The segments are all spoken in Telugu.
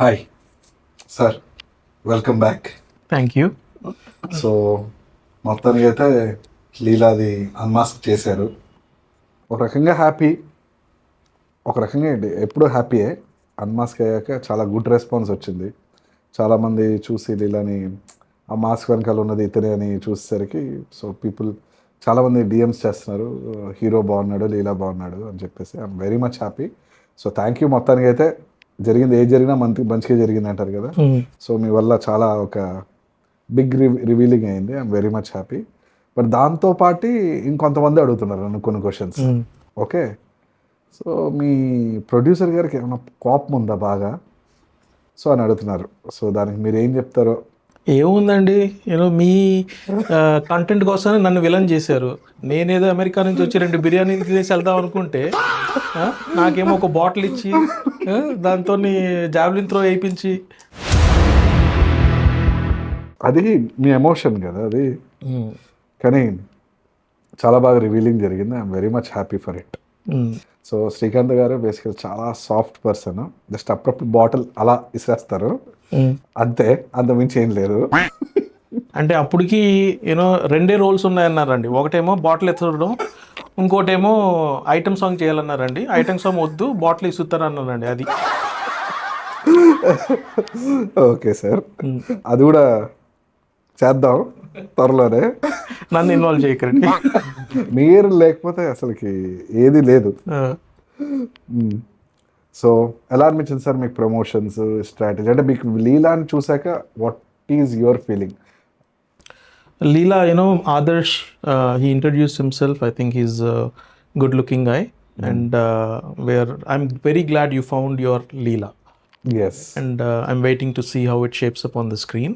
Hi sir, welcome back. Thank you. So మొత్తానికి అయితే లీలాది అన్మాస్క్ చేశారు. ఒక రకంగా హ్యాపీ, ఒక రకంగా ఏంటి ఎప్పుడూ హ్యాపీయే. అన్మాస్క్ అయ్యాక చాలా గుడ్ రెస్పాన్స్ వచ్చింది. చాలామంది చూసి లీలాని ఆ మాస్క్ వెనకాల ఉన్నది ఇతనే అని చూసేసరికి సో పీపుల్ చాలామంది డిఎమ్స్ చేస్తున్నారు, హీరో బాగున్నాడు, లీలా బాగున్నాడు అని చెప్పేసి. I'm very much happy. So thank you. మొత్తానికి అయితే జరిగింది ఏది జరిగినా మంచిగా జరిగింది అంటారు కదా. సో మీ వల్ల చాలా ఒక బిగ్ రివీలింగ్ అయింది. I'm very much happy. But దాంతోపాటు ఇంకొంతమంది అడుగుతున్నారు నన్ను కొన్ని క్వశ్చన్స్. ఓకే, సో మీ ప్రొడ్యూసర్ గారికి ఏమైనా కోపం ఉందా బాగా సో అని అడుగుతున్నారు. సో దానికి మీరు ఏం చెప్తారో. ఏముందండి, మీ కంటెంట్ కోసమే నన్ను విలన్ చేశారు. నేనేదో అమెరికా నుంచి వచ్చి 2 బిర్యానీలు తినేసి వెళ్దాం అనుకుంటే నాకేమో ఒక బాటిల్ ఇచ్చి దాంతో జావ్లిన్ త్రో వేయించి. అది మీ ఎమోషన్ కదా అది, కానీ చాలా బాగా రివీలింగ్ జరిగింది. I'm very much happy for it. So Srikanth గారు బేసికల్ చాలా సాఫ్ట్ పర్సన్. జస్ట్ అప్పుడప్పుడు బాటిల్ అలా ఇసిరేస్తారు అంతే, అంత మించి ఏం లేదు. అంటే అప్పటికి 2 రోల్స్ ఉన్నాయన్నారండి. ఒకటేమో బాటిల్ ఎత్తడం, ఇంకోటేమో ఐటమ్ సాంగ్ చేయాలన్నారండి. ఐటమ్ సాంగ్ వద్దు, బాటిల్ ఇసుతారు అన్నారండి. అది ఓకే సార్, అది కూడా చేద్దాం త్వరలోనే. నన్ను ఇన్వాల్వ్ చేయకండి. మీరు లేకపోతే అసలుకి ఏది లేదు. సో ఎలా అనిపించింది సార్ మీకు ప్రమోషన్స్ స్ట్రాటజీ? అంటే మీకు లీలాని చూసాక what is your feeling? Leela, Adarsh, he introduced himself. I think he's a good-looking guy, and I'm very glad you found your Leela. Yes. And I'm waiting to see how it shapes up on the screen.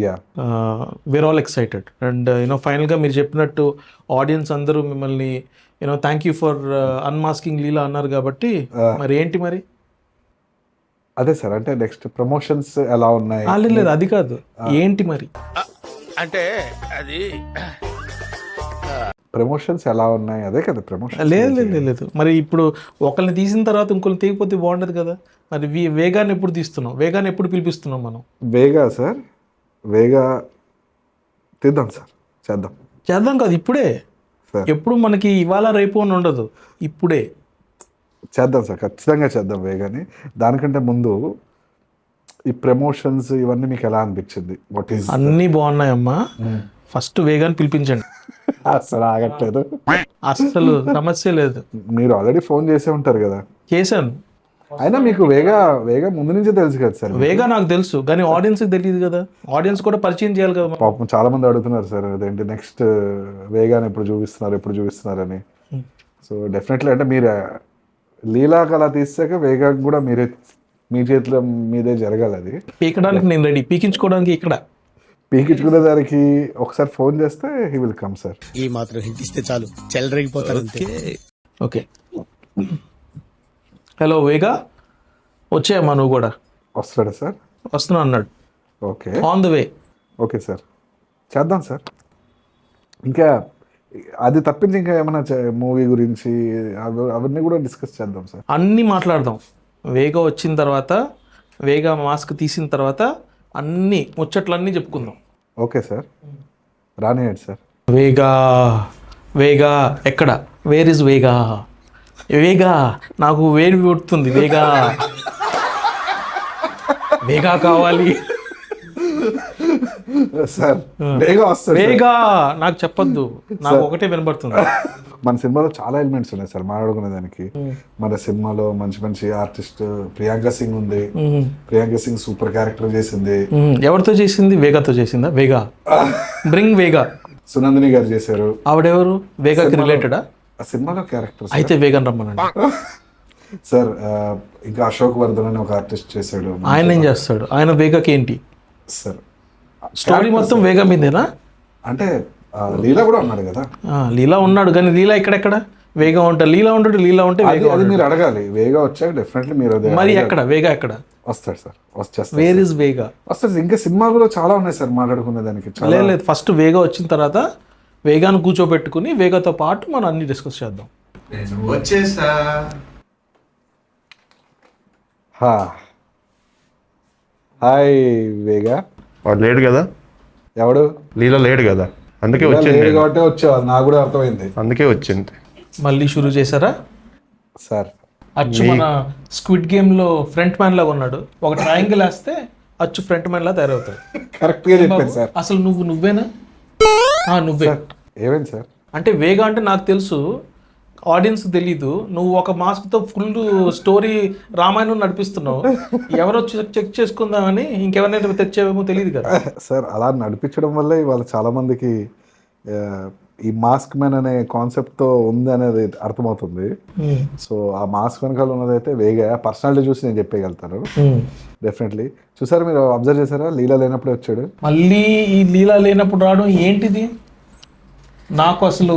Yeah. We're all excited, and final ga meer cheppinattu audience andaru mimmalni thank you for unmasking Leela annaru kabatti mari enti mari అదే సార్, అంటే నెక్స్ట్ ప్రమోషన్స్ ఎలా ఉన్నాయి? లేదు అది కాదు, ఏంటి మరి అంటే అది ప్రమోషన్స్ ఎలా ఉన్నాయి అదే కదా ప్రమోషన్. లేదు మరి ఇప్పుడు ఒకరిని తీసిన తర్వాత ఇంకొకరిని తీయకపోతే బాగుండదు కదా. మరి వేగాన్ని ఎప్పుడు తీస్తున్నాం, వేగాన్ని ఎప్పుడు పిలిపిస్తున్నాం మనం? వేగా సార్, వేగా తీద్దాం సార్, చేద్దాం కాదు ఇప్పుడే. ఎప్పుడు మనకి ఇవాళ రేపు అని ఉండదు, ఇప్పుడే చేద్దాం సార్, ఖచ్చితంగా చేద్దాం వేగాని. దానికంటే ముందు ఈ ప్రమోషన్స్ ఇవన్నీ మీకు ఎలా అనిపించింది? What is? అన్నీ బాగున్నాయమ్మా. ఫస్ట్ వేగాన్ని పిలిపించండి. అసలు ఆగట్లేదు, అసలు సమస్య లేదు. మీరు ఆల్రెడీ ఫోన్ చేసే ఉంటారు కదా. చేశాను. అయినా మీకు వేగా ముందు నుంచే తెలుసు కదా సార్. వేగా నాకు తెలుసు, కానీ ఆడియన్స్కి తెలియదు కదా. ఆడియన్స్ కూడా పరిచయం చేయాలి కదా. పాపం చాలా మంది అడుగుతున్నారు సార్ అదేంటి నెక్స్ట్ వేగాని ఎప్పుడు చూపిస్తున్నారు అని. సో డెఫినెట్లీ అంటే మీరు లీలాకి అలా తీసాక వేగాకి కూడా మీ చేతిలో మీదే జరగాలి. అది పీకడానికి నేను రెడీ, పీకించుకోవడానికి ఇక్కడ పీకించుకునే దానికి ఒకసారి ఫోన్ చేస్తే హీ విల్ కమ్ సార్. ఈ మాత్రం హింట్ ఇస్తే చాలు, చెలరేగిపోతారు. ఓకే, హలో వేగా, వచ్చాయమ్మా నువ్వు కూడా? వస్తాడా సార్? వస్తున్నా అన్నాడు. Okay, on the way. Okay sir, చేద్దాం సార్. ఇంకా అది తప్పించి ఇంకా ఏమైనా మూవీ గురించి అవన్నీ కూడా డిస్కస్ చేద్దాం సార్. అన్నీ మాట్లాడదాం. వేగా వచ్చిన తర్వాత, వేగా మాస్క్ తీసిన తర్వాత అన్నీ ముచ్చట్లన్నీ చెప్పుకుందాం. ఓకే సార్, రానియండి సార్. వేగా ఎక్కడ? వేర్ ఇస్ వేగా? వేగా నాకు వేడి కొడుతుంది. వేగా కావాలి సార్. వేగా నాకు చెప్పొద్దు, నాకు ఒకటే వినబడుతుంది. మన సినిమాలో చాలా ఎలిమెంట్స్ ఉన్నాయి సార్ మాట్లాడుకునే దానికి. మన సినిమాలో మంచి ఆర్టిస్ట్ ప్రియాంక సింగ్ ఉంది. ప్రియాంక సింగ్ సూపర్ క్యారెక్టర్ చేసింది. ఎవరితో చేసింది? వేగాతో చేసిందా? వేగా బ్రింగ్ వేగా. సునందిని గారు చేశారు. ఆవిడెవరు? వేగాకి రిలేటెడా? ఆ సినిమాలో క్యారెక్టర్ అయితే వేగన్ రమ్మనండి సార్. ఇంకా అశోక్ వర్ధన్ అని ఒక ఆర్టిస్ట్ చేశాడు. ఆయన ఏం చేస్తాడు? ఆయన వేగాకి ఏంటి సార్? స్టోరీ మొత్తం వేగా మీదేనా? అంటే లీలా కూడా ఉన్నాడు కదా. లీలా ఉన్నాడు, కానీ లీలా ఎక్కడెక్కడ? వేగా ఉంటాడు, లీలా ఉంటాడు. లీలా ఉంటే అది మీరు అడగాలి. వేగా వచ్చాక డెఫినెట్లీ మీరు మరి ఎక్కడ వేగా ఎక్కడ వస్తాడు సార్? వచ్చేస్తాడు. వేర్ ఇస్ వేగా? వస్తాడు. ఇంకా సినిమా కూడా చాలా ఉన్నాయి సార్ మాట్లాడుకునే దానికి. లేదు, ఫస్ట్ వేగా వచ్చిన తర్వాత వేగాను కూర్చోబెట్టుకుని వేగాతో పాటు మనం అన్ని డిస్కస్ చేద్దాం. వచ్చేసా హాయ్ వేగా. వాడు లేడు కదా, ఎవడు లీలా లేడు కదా, అందుకే ఇలా వచ్చింది లేడు కాబట్టి వచ్చావు, నాకు కూడా అర్థమైంది అందుకే వచ్చింది. మళ్ళీ షురూ చేశారా? సార్. అచ్చు మన స్క్విడ్ గేమ్ లో ఫ్రంట్ మ్యాన్ లాగా ఉన్నాడు. ఒక ట్రయాంగిల్ వేస్తే అచ్చు ఫ్రంట్ మ్యాన్ లా తయారవుతాడు. కరెక్ట్గా చెప్పాను సార్. అసలు నువ్వేనా? నువ్వే. ఏమైంది సార్? అంటే వేగా అంటే నాకు తెలుసు, ఆడియన్స్ తెలీదు. నువ్వు ఒక మాస్క్ తో ఫుల్ స్టోరీ రామాయణం నడిపిస్తున్నావు. ఎవరో చెక్ చేసుకుందామని ఇంకెవరినైనా తెచ్చావేమో తెలియదు కదా సార్. అలా నడిపించడం వల్లే ఇవాళ చాలా మందికి ఈ మాస్క్ మ్యాన్ అనే కాన్సెప్ట్తో ఉంది అనేది అర్థమవుతుంది. సో ఆ మాస్క్ వెనకాల ఉన్నదైతే వేగా పర్సనాలిటీ చూసి నేను చెప్పగలుగుతాను డెఫినెట్లీ. చూసారా, మీరు అబ్జర్వ్ చేశారా? లీలా లేనప్పుడే వచ్చాడు. మళ్ళీ ఈ లీలా లేనప్పుడు రావడం ఏంటిది? నాకు అసలు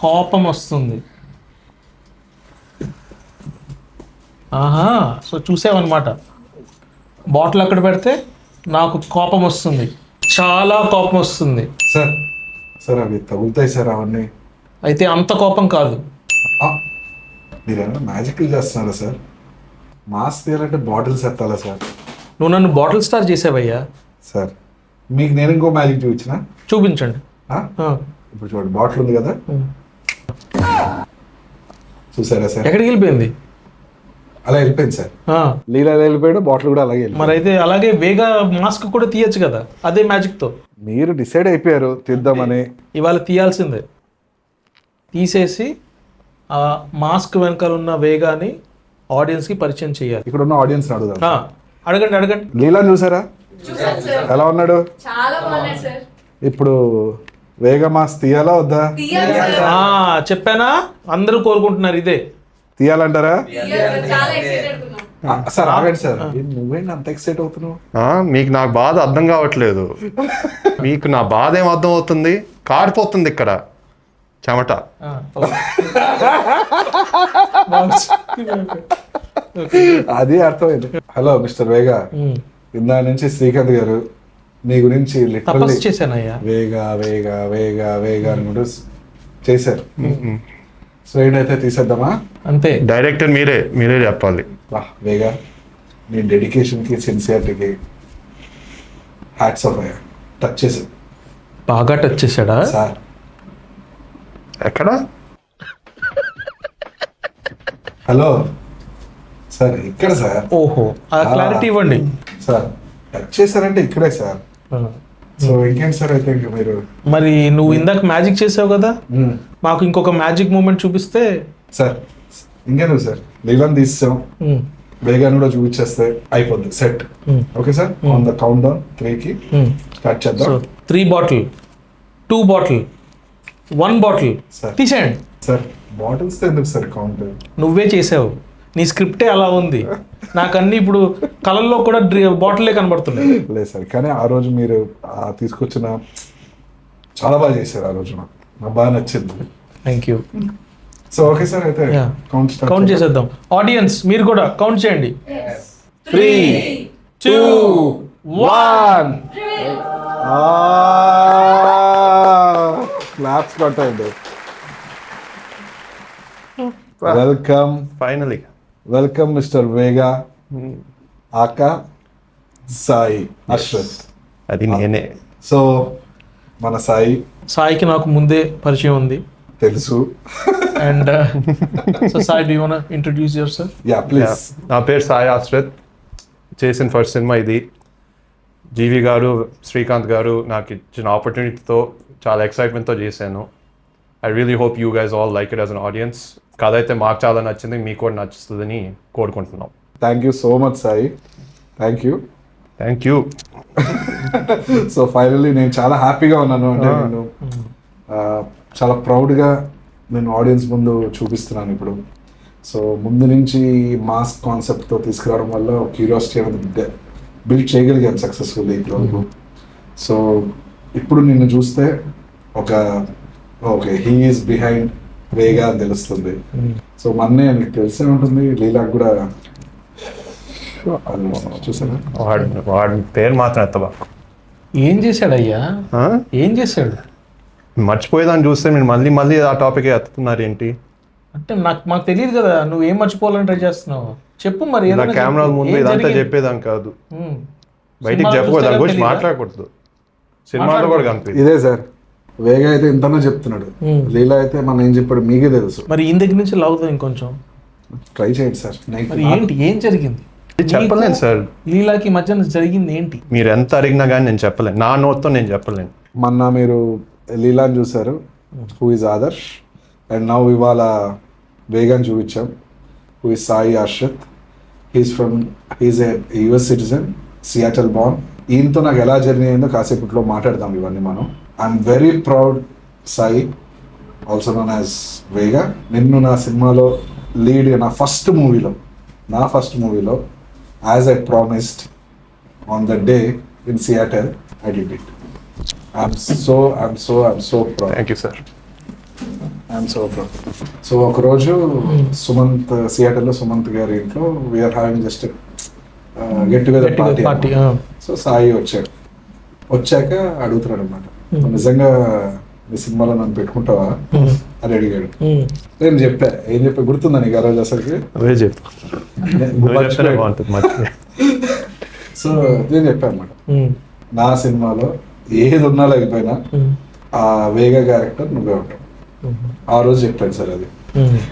కోపం వస్తుంది. ఆహా, సో చూసావన్నమాట. బాటిల్ అక్కడ పెడితే నాకు కోపం వస్తుంది, చాలా కోపం వస్తుంది. సార్ సార్ అవి తగులుతాయి సార్ అవన్నీ. అయితే అంత కోపం కాదు. మీరేమన్నా మ్యాజిక్లు చేస్తున్నారా సార్? మాస్క్ తీయాలంటే బాటిల్స్ ఎత్తాలా సార్? నువ్వు నన్ను బాటిల్ స్టార్ చేసావయ్యా. సార్ మీకు నేను ఇంకో మ్యాజిక్ చూపించిన. చూపించండి. ఇప్పుడు చూడండి, బాటిల్ ఉంది కదా, చూసారా సార్? ఎక్కడికి వెళ్ళిపోయింది? అలా వెళ్ళిపోయింది సార్. లీలా వెళ్ళిపోయాడు, బాటిల్ కూడా అలాగే వెళ్ళిపోయింది. మరి అయితే అలాగే వేగా మాస్క్ కూడా తీయచ్చు కదా అదే మ్యాజిక్ తో. మీరు డిసైడ్ అయిపోయారు తీద్దామని. ఇవాళ తీయాల్సిందే. తీసేసి ఆ మాస్క్ వెనకాల ఉన్న వేగాని ఆడియన్స్ కి పరిచయం చేయాలి. ఇక్కడ ఉన్న ఆడియన్స్ అడుగుదాం. అడగండి. లీలా చూసారా ఎలా ఉన్నాడు? చాలా బాగున్నాడు సార్. ఇప్పుడు వేగ మాస్క్ తీయాలా వద్దా? చెప్పానా, అందరూ కోరుకుంటున్నారు ఇదే. తీయాలంటారా? చాలా ఎక్సైటెడ్ ఉన్నాం. సార్ ఆగండి సార్, నువ్వేంటి అంత ఎక్సైట్ అవుతున్నావు? మీకు నాకు బాధ అర్థం కావట్లేదు. మీకు నా బాధ ఏం అర్థం అవుతుంది? కారిపోతుంది ఇక్కడ చెమట. అది అర్థమైంది. హలో మిస్టర్ వేగా, ఇందా నుంచి శ్రీకాంత్ గారు మీ గురించి లిటరల్లీ చేశానయ్యా వేగా వేగా వేగా వేగా అనుకుంటూ చేశారు. సో ఏంటైతే తీసేద్దామా? అంతే. డైరెక్టర్ మీరే చెప్పాలి. వేగా, నీ డెడికేషన్కి సిన్సియారిటీకి హ్యాట్స్ ఆఫ్ అయ్యా. టచ్ చేసి బాగా టచ్ చేశాడా సార్? ఎక్కడ? హలో సార్, ఇక్కడ సార్. ఓహో, ఆ క్లారిటీ ఇవ్వండి సార్. టచ్ చేశారంటే ఇక్కడే సార్. సో ఇంకేంటి సార్ అయితే ఇంకా మీరు. మరి నువ్వు ఇందాక మ్యాజిక్ చేసావు కదా, మాకు ఇంకొక మ్యాజిక్ మూమెంట్ చూపిస్తే. సార్ ఇంకేంటి సార్, లీలాని తీసాం, వేగాన్ని కూడా చూపించేస్తే అయిపోద్ది set. Okay sir, on the count down 3కి స్టార్ట్ చేద్దాం. 3 బాటిల్, 2 బాటిల్, 1 బాటిల్ తీసేయండి. సార్ బాటిల్స్ ఎందుకు సార్ కౌంట్? నువ్వే చేసావు, నీ స్క్రిప్టే అలా ఉంది. నాకు అన్ని ఇప్పుడు కళల్లో కూడా బాటిల్లే కనబడుతున్నాయి. లేదు సార్, కానీ ఆ రోజు మీరు తీసుకొచ్చిన చాలా బాగా చేశారు. ఆ రోజు నాకు బాగా నచ్చింది. Thank you. So okay sir, అయితే కౌంట్ చేసేద్దాం. ఆడియన్స్ మీరు కూడా కౌంట్ చేయండి. 3, 2, 1. క్లాప్స్ కొట్టండి. వెల్కమ్ మిస్టర్ వేగా ఆకా సాయి అశ్రత్. అది నేనే. సో మన సాయికి నాకు ముందే పరిచయం ఉంది, తెలుసు. And so Sai, do you want to introduce yourself? Yeah please. నా పేరు సాయి అశ్రత్. చేసిన ఫస్ట్ సినిమా ఇది. జీవి గారు, శ్రీకాంత్ గారు నాకు ఇచ్చిన ఆపర్చునిటీతో చాలా ఎక్సైట్మెంట్తో చేశాను. I really hope you guys all like it as an audience. కథ అయితే మాకు చాలా నచ్చింది, మీకు కూడా నచ్చుతుందని కోరుకుంటున్నాం. Thank you so much Sai. Thank you. So finally నేను చాలా హ్యాపీగా ఉన్నాను. అంటే నేను చాలా ప్రౌడ్గా నేను ఆడియన్స్ ముందు చూపిస్తున్నాను ఇప్పుడు. సో ముందు నుంచి మాస్క్ కాన్సెప్ట్తో తీసుకురావడం వల్ల క్యూరియాసిటీ అనేది బిల్డ్ చేయగలిగాం సక్సెస్ఫుల్లీ ఇప్పుడు. సో ఇప్పుడు నిన్ను చూస్తే ఓకే హీ ఈస్ బిహైండ్ వేగా అని తెలుస్తుంది. సో మొన్నే నీకు తెలిసే ఉంటుంది, లీలాకు కూడా చూసాను. వాడి పేరు మాత్రం ఎత్తబా. ఏం చేశాడయ్యా? ఏం చేశాడు? మర్చిపోయేదాన్ని చూస్తే మీరు మళ్ళీ ఆ టాపిక్ ఎత్తుతున్నారు ఏంటి? అంటే మాకు తెలియదు కదా నువ్వు ఏం మర్చిపోవాలని ట్రై చేస్తున్నావు. చెప్పు మరి. కెమెరా ముందు ఇదంతా చెప్పేదాన్ని కాదు. బయటికి సినిమాలో చెప్పకూడదు, దాని చూస్తే గురించి తెలీదా? మాట్లాడకూడదు. సినిమాలో కూడా కనిపిస్తుంది. ఇదే సార్, వేగ అయితే ఇంతనో చెప్తున్నాడు, లీలా అయితే మనం ఏం చెప్పాడు మీకే తెలుసు. మరి ఈయన దగ్గర నుంచి లాగుతాం ఇంకొంచెం. ట్రై చేయండి సార్. మరి ఏంటి, ఏం జరిగింది చెప్పలేను సార్, లీలాకి మధ్యన జరిగింది ఏంటి? మీరు ఎంత అడిగినా కానీ నేను చెప్పలేను, నా నోట్తో నేను చెప్పలేను. మొన్న మీరు లీలాని చూసారు, who is Adarsh, and now ఇవాళ వేగాన్ని చూపించాం, who is Sai Arshad. He's a US citizen, Seattle born. ఈయనతో నాకు ఎలా జర్నీ అయిందో కాసేపట్లో మాట్లాడదాం ఇవన్నీ మనం. I'm very proud Sai, also known as Vega. నిన్ను నా సినిమాలో లీడ్, నా ఫస్ట్ మూవీలో as I promised on the day in Seattle, I did it. I'm so proud. Thank you sir. I'm so proud. So ఒకరోజు సుమంత్, సియాటల్లో సుమంత్ గారి ఇంట్లో we're having just get together party. So Sai వచ్చాక అడుగుతున్నాడు అనమాట, నిజంగా మీ సినిమాలో నన్ను పెట్టుకుంటావా అని అడిగాడు. నేను ఏం చెప్పా గుర్తుందా నీకు ఆ రోజు అసలుకి? అదే చెప్పు, బాగుంటుంది మంచిగా. సో నేను చెప్పాను అనమాట, నా సినిమాలో ఏది ఉన్నా లేకపోయినా ఆ వేగా క్యారెక్టర్ నువ్వే ఉంటావు. ఆ రోజు చెప్పాను సార్ అది.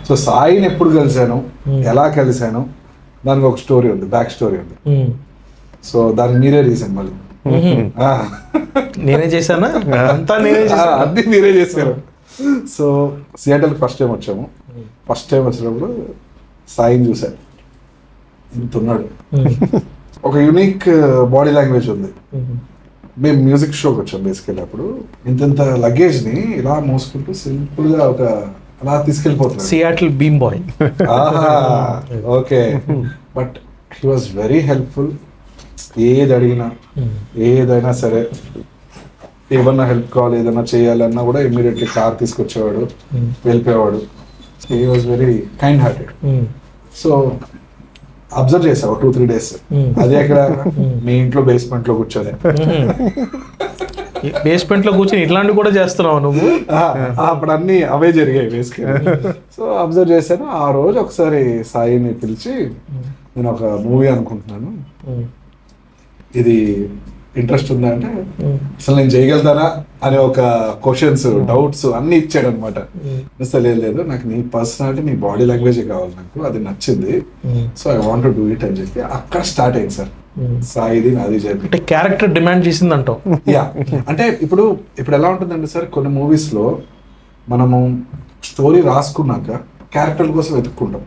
సో సాయిని ఎప్పుడు కలిశాను, ఎలా కలిశాను, దానికి ఒక స్టోరీ ఉంది, బ్యాక్ స్టోరీ ఉంది. సో దానికి మీరే రీజన్ మళ్ళీ. నేనే చేశానా? అంతా నేనే చేశాను. అన్ని మీరే చేశారు. సో సియాటల్కి ఫస్ట్ టైం వచ్చాము. ఫస్ట్ టైం వచ్చినప్పుడు సాయిని చూశాను, ఇంత ఉన్నాడు. ఒక యూనిక్ బాడీ లాంగ్వేజ్ ఉంది. మేము మ్యూజిక్ షోకి వచ్చాం బేసికల్లీ. అప్పుడు ఇంత లగేజ్ని ఇలా మోసుకుంటూ సింపుల్గా అలా తీసుకెళ్ళిపోతున్నాడు. Seattle Bheem boy. Okay, but he was very helpful. ఏది అడిగినా, ఏదైనా సరే, ఏమన్నా హెల్ప్ కావాలి, ఏదైనా చేయాలన్నా కూడా ఇమ్మీడియట్లీ కార్ తీసుకొచ్చేవాడు, వెళ్ళిపోయేవాడు. He was very kind hearted. So observe చేసావు 2-3 days. అదే అక్కడ మీ ఇంట్లో బేస్మెంట్ లో కూర్చొని, బేస్మెంట్ లో కూర్చొని ఇట్లాంటివి కూడా చేస్తున్నావు నువ్వు? అప్పుడు అన్ని అవే జరిగాయి బేసిక్గా. సో అబ్జర్వ్ చేశాను. ఆ రోజు ఒకసారి సాయిని పిలిచి, నేను ఒక మూవీ అనుకుంటున్నాను, ఇది ఇంట్రెస్ట్ ఉందా అంటే, అసలు నేను చేయగలుగుతానా అనే ఒక క్వశ్చన్స్, డౌట్స్ అన్ని ఇచ్చాడు అనమాట. అసలు లేదు, నాకు నీ పర్సనాలిటీ, నీ బాడీ లాంగ్వేజ్ కావాలి, నాకు అది నచ్చింది, so I want to do it అని చెప్పి అక్కడ స్టార్ట్ అయింది సార్ సాయిది నాది జర్నీ. అంటే క్యారెక్టర్ డిమాండ్ చేసింది అంటావు? యా, అంటే ఇప్పుడు ఎలా ఉంటుందంటే సార్, కొన్ని మూవీస్ లో మనము స్టోరీ రాసుకున్నాక క్యారెక్టర్ కోసం వెతుక్కుంటాం.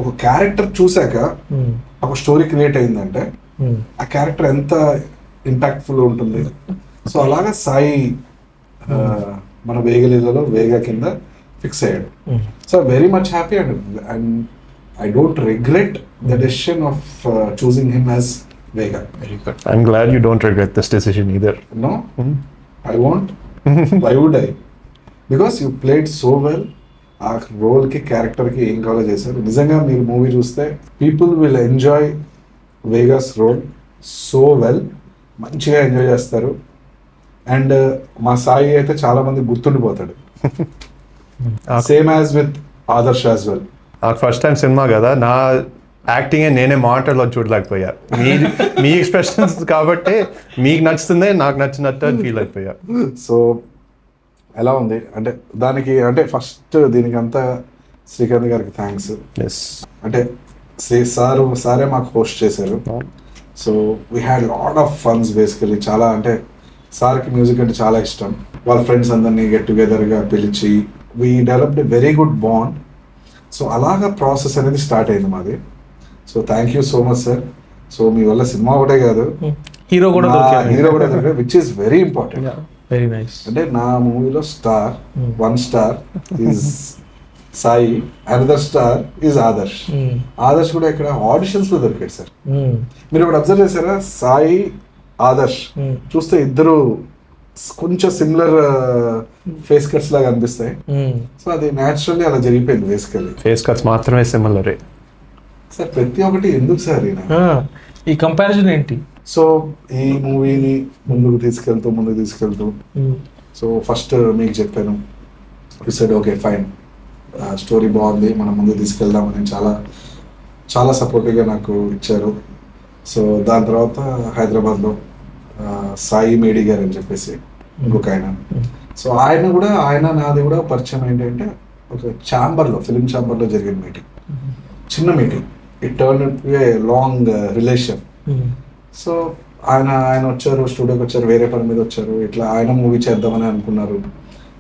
ఒక క్యారెక్టర్ చూసాక ఒక స్టోరీ క్రియేట్ అయిందంటే ఆ క్యారెక్టర్ ఎంత ఇంపాక్ట్ఫుల్ ఉంటుంది. సో అలాగా సాయి మన వేగలీలలో వేగా కింద ఫిక్స్ అయ్యాడు. So very much happy and I don't regret the decision of choosing him as Vega. Very good. I'm glad you don't regret this decision either. No, I won't. Why would I? Because you played so well. ఆ రోల్కి, క్యారెక్టర్కి ఏం కావాలో చేశారు. నిజంగా మీరు మూవీ చూస్తే people will enjoy Vega's role so well, మంచిగా ఎంజాయ్ చేస్తారు. అండ్ మా సాయి అయితే చాలా మంది గుర్తుండిపోతాడు, same as with Adarsh as well. నాకు ఫస్ట్ టైం సినిమా కదా, నా యాక్టింగే నేనే మాటల్లో చూడలేకపోయా. మీ ఎక్స్ప్రెషన్స్ కాబట్టి మీకు నచ్చుతుందే, నాకు నచ్చినట్టు అని ఫీల్ అయిపోయా. సో ఎలా ఉంది అంటే దానికి, అంటే ఫస్ట్ దీనికంతా శ్రీకాంత్ గారికి థ్యాంక్స్. ఎస్, అంటే సారే మాకు హోస్ట్ చేశారు. So we had lot of funs basically. చాలా అంటే సార్కి మ్యూజిక్ అంటే చాలా ఇష్టం. వాళ్ళ ఫ్రెండ్స్ అందరినీ గెట్ టుగెదర్గా పిలిచి we developed a very good bond. So అలాగా ప్రాసెస్ అనేది స్టార్ట్ అయింది మాది. So thank you so much sir. So మీ వల్ల సినిమా ఒకటే కాదు, హీరో కూడా దొరికారు, which is very important. Very nice. అంటే నా మూవీలో star, 1 star is Sai, another star is Adarsh. Adarsh కూడా ఇక్కడ ఆడిషన్స్ లో దొరికాడు సార్. మీరు ఇప్పుడు అబ్జర్వ్ చేశారా, సాయి ఆదర్శ్ చూస్తే ఇద్దరు కొంచెం సిమిలర్ ఫేస్ కట్స్ లాగా అనిపిస్తాయి. సో అది న్యాచురల్లీ అలా జరిగిపోయింది బేసికల్లీ. ఫేస్ కట్స్ మాత్రమే సిమిలరే సార్, ప్రతి ఒక్కటి ఎందుకు సార్ ఈ కంపారిజన్ ఏంటి? సో ఈ మూవీని ముందుకు తీసుకెళ్తూ సో ఫస్ట్ మీకు చెప్పాను, you said okay fine, story బాగుంది, మనం ముందుకు తీసుకెళ్దామని చాలా చాలా సపోర్టివ్గా నాకు ఇచ్చారు. సో దాని తర్వాత హైదరాబాద్లో సాయి మేడి గారు అని చెప్పేసి ఇంకొక ఆయన. సో ఆయన నాది కూడా పరిచయం ఏంటంటే ఒక ఛాంబర్లో, ఫిలిం ఛాంబర్లో జరిగిన మీటింగ్, చిన్న meeting. It turn a long relation. So ఆయన వచ్చారు, స్టూడియోకి వచ్చారు, వేరే పని మీద వచ్చారు. ఇట్లా ఆయన మూవీ చేద్దామని అనుకున్నారు.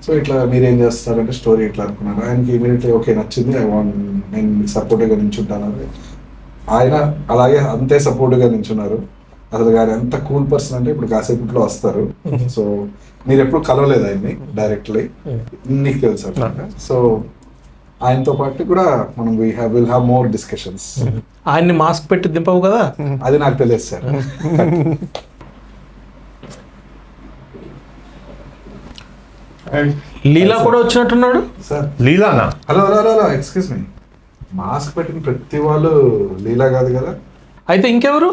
సో ఇట్లా మీరేం చేస్తారంటే స్టోరీ ఇట్లా అనుకున్నారు. ఆయనకి ఇమీడియట్లీ ఓకే నచ్చింది, నేను సపోర్టివ్గా నించుంటాను. ఆయన అలాగే అంతే సపోర్టివ్గా నించున్నారు. అసలు ఆయన ఎంత కూల్ పర్సన్ అంటే ఇప్పుడు కాసేపట్లో వస్తారు. సో మీరు ఎప్పుడు కలవలేదు ఆయన్ని డైరెక్ట్లీ, నీకు తెలుసు అట్లా. సో ఆయనతో పాటు కూడా మనం విల్ హ్యావ్ మోర్ డిస్కషన్స్. ఆయన్ని మాస్క్ పెట్టి దింపవు కదా? అది నాకు తెలియదు సార్. లీలా కూడా వచ్చినట్టున్నాడు సార్. లీలానా? Hello hello hello excuse me, mask పెట్టిన ప్రతి వాళ్ళు లీలా కాదు కదా. అయితే ఇంకెవరు?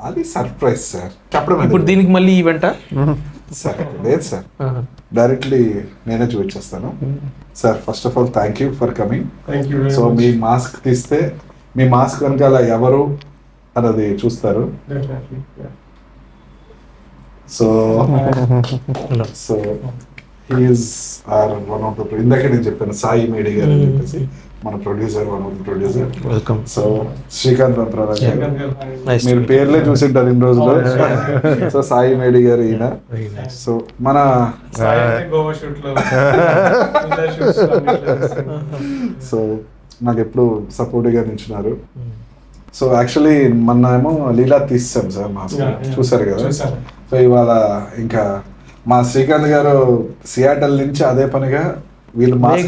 అది సర్ప్రైజ్ సార్, చెప్పడం ఇప్పుడు దీనికి మళ్ళీ ఈవెంటా? సార్ లేదు సార్, డైరెక్ట్లీ నేనే చూపించేస్తాను. Sir first of all thank you for coming. So మీ మాస్క్ తీస్తే మీ మాస్క్ వెనకాల ఎవరు అన్నది చూస్తారు. So so he is are one of the, ఇందాకే నేను చెప్పాను సాయి మేడి గారు అని చెప్పేసి మన producer, one of the producer. Welcome. So Srikanth Rantararao garu, మీరు పేర్లే చూసింటారు ఇన్ని రోజులు. సో సాయి మేడి గారు ఈయన. సో మన సో నాకు ఎప్పుడు సపోర్టివ్గా నించున్నారు. సో యాక్చువల్లీ మొన్న ఏమో లీలా తీసాం సార్, మా చూసారు కదా. సో ఇవాళ ఇంకా మా శ్రీకాంత్ గారు సియాటల్ నుంచి అదే పనిగా వీళ్ళు మాస్క్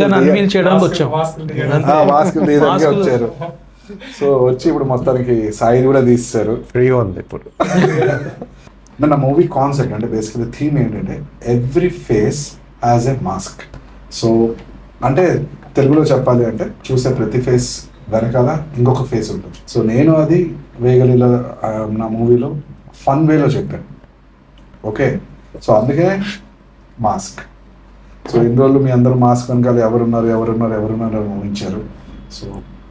చేయడానికి వచ్చాం, వచ్చారు. సో వచ్చి ఇప్పుడు మొత్తానికి సాయి కూడా తీస్తారు. ఫ్రీగా ఉంది ఇప్పుడు. నా మూవీ కాన్సెప్ట్ అంటే బేసికలీ థీమ్ ఏంటంటే every face as a mask. So అంటే తెలుగులో చెప్పాలి అంటే చూసే ప్రతి ఫేస్ వెనకాల ఇంకొక ఫేస్ ఉంటుంది. సో నేను అది వేగలిలో నా మూవీలో ఫన్ వేలో చెప్పాను. ఓకే, సో అందుకే మాస్క్. సో ఇన్ని రోజులు మీ అందరూ మాస్క్ వెనకాల ఎవరున్నారు అని ఊహించారు. సో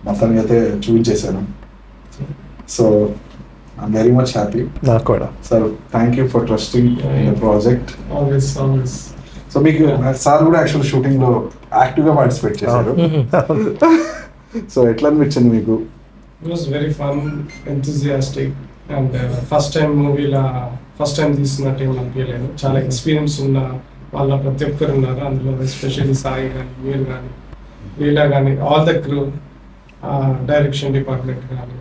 మొత్తానికి అయితే చూపించేశాను. So I'm very much happy. నాకు కూడా. Sir thank you for trusting in the project. So మీకు సార్ కూడా యాక్చువల్ షూటింగ్లో యాక్టివ్గా పార్టిసిపేట్ చేశారు. సో ఎట్లా అనిపించింది మీకు? It was very fun, enthusiastic, and first time మూవీలా ఫస్ట్ టైం తీస్తున్నట్టు ఏం అనిపించలేదు. చాలా ఎక్స్పీరియన్స్ ఉన్న వాళ్ళ ప్రతి ఒక్కరు ఉన్నారు అందులో, ఎస్పెషల్లీ సాయి కానీ, మీరు కానీ, లీలా కానీ, all the crew, direction department కానీ,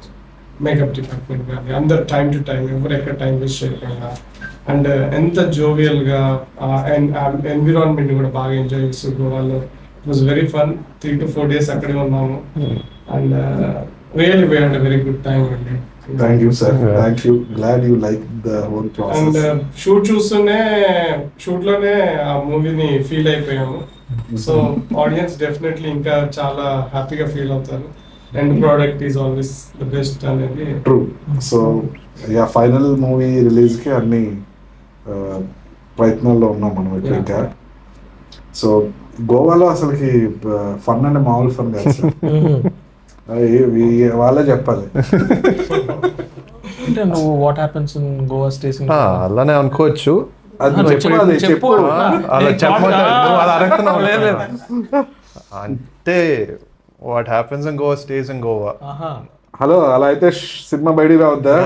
మేకప్ డిపార్ట్మెంట్ కానీ, అందరు టైం టు టైం, ఎవరు ఎక్కడ టైం వేస్ట్ చేయకుండా, అండ్ ఎంత జోవియల్గా ఎన్విరాన్మెంట్ కూడా బాగా ఎంజాయ్ చేస్తూ గోవాలో. It was very fun. 3 to 4 days అక్కడే ఉన్నాము. And really we had a very good time అండి. Thank you sir, thank you. Glad you like the whole process. And shoot లోనే ఆ మూవీని ఫీల్ అయిపోయాము. సో ఆడియన్స్ డెఫినెట్లీ ఇంకా చాలా హ్యాపీగా ఫీల్ అవుతారు. End product is always the best అనేది true. So yeah, final movie release కి అన్ని ప్రయత్నాల్లో ఉన్నాం మనం ఇప్పుడు ఇంకా. సో గోవాలో అసలుకి ఫన్ అంటే మామూలు ఫన్ కాదు సార్. వాళ్ళే చెప్పాలి. అంటే నువ్వు what happens in Goa stays అలానే అనుకోవచ్చు. అది చెప్పు. అలా చెప్పమంటారు, నువ్వు అలా అడుగుతున్నావు. అంటే what happens in Goa stays in Goa. Hello, అలా అయితే సినిమా బయటికి రావద్దా?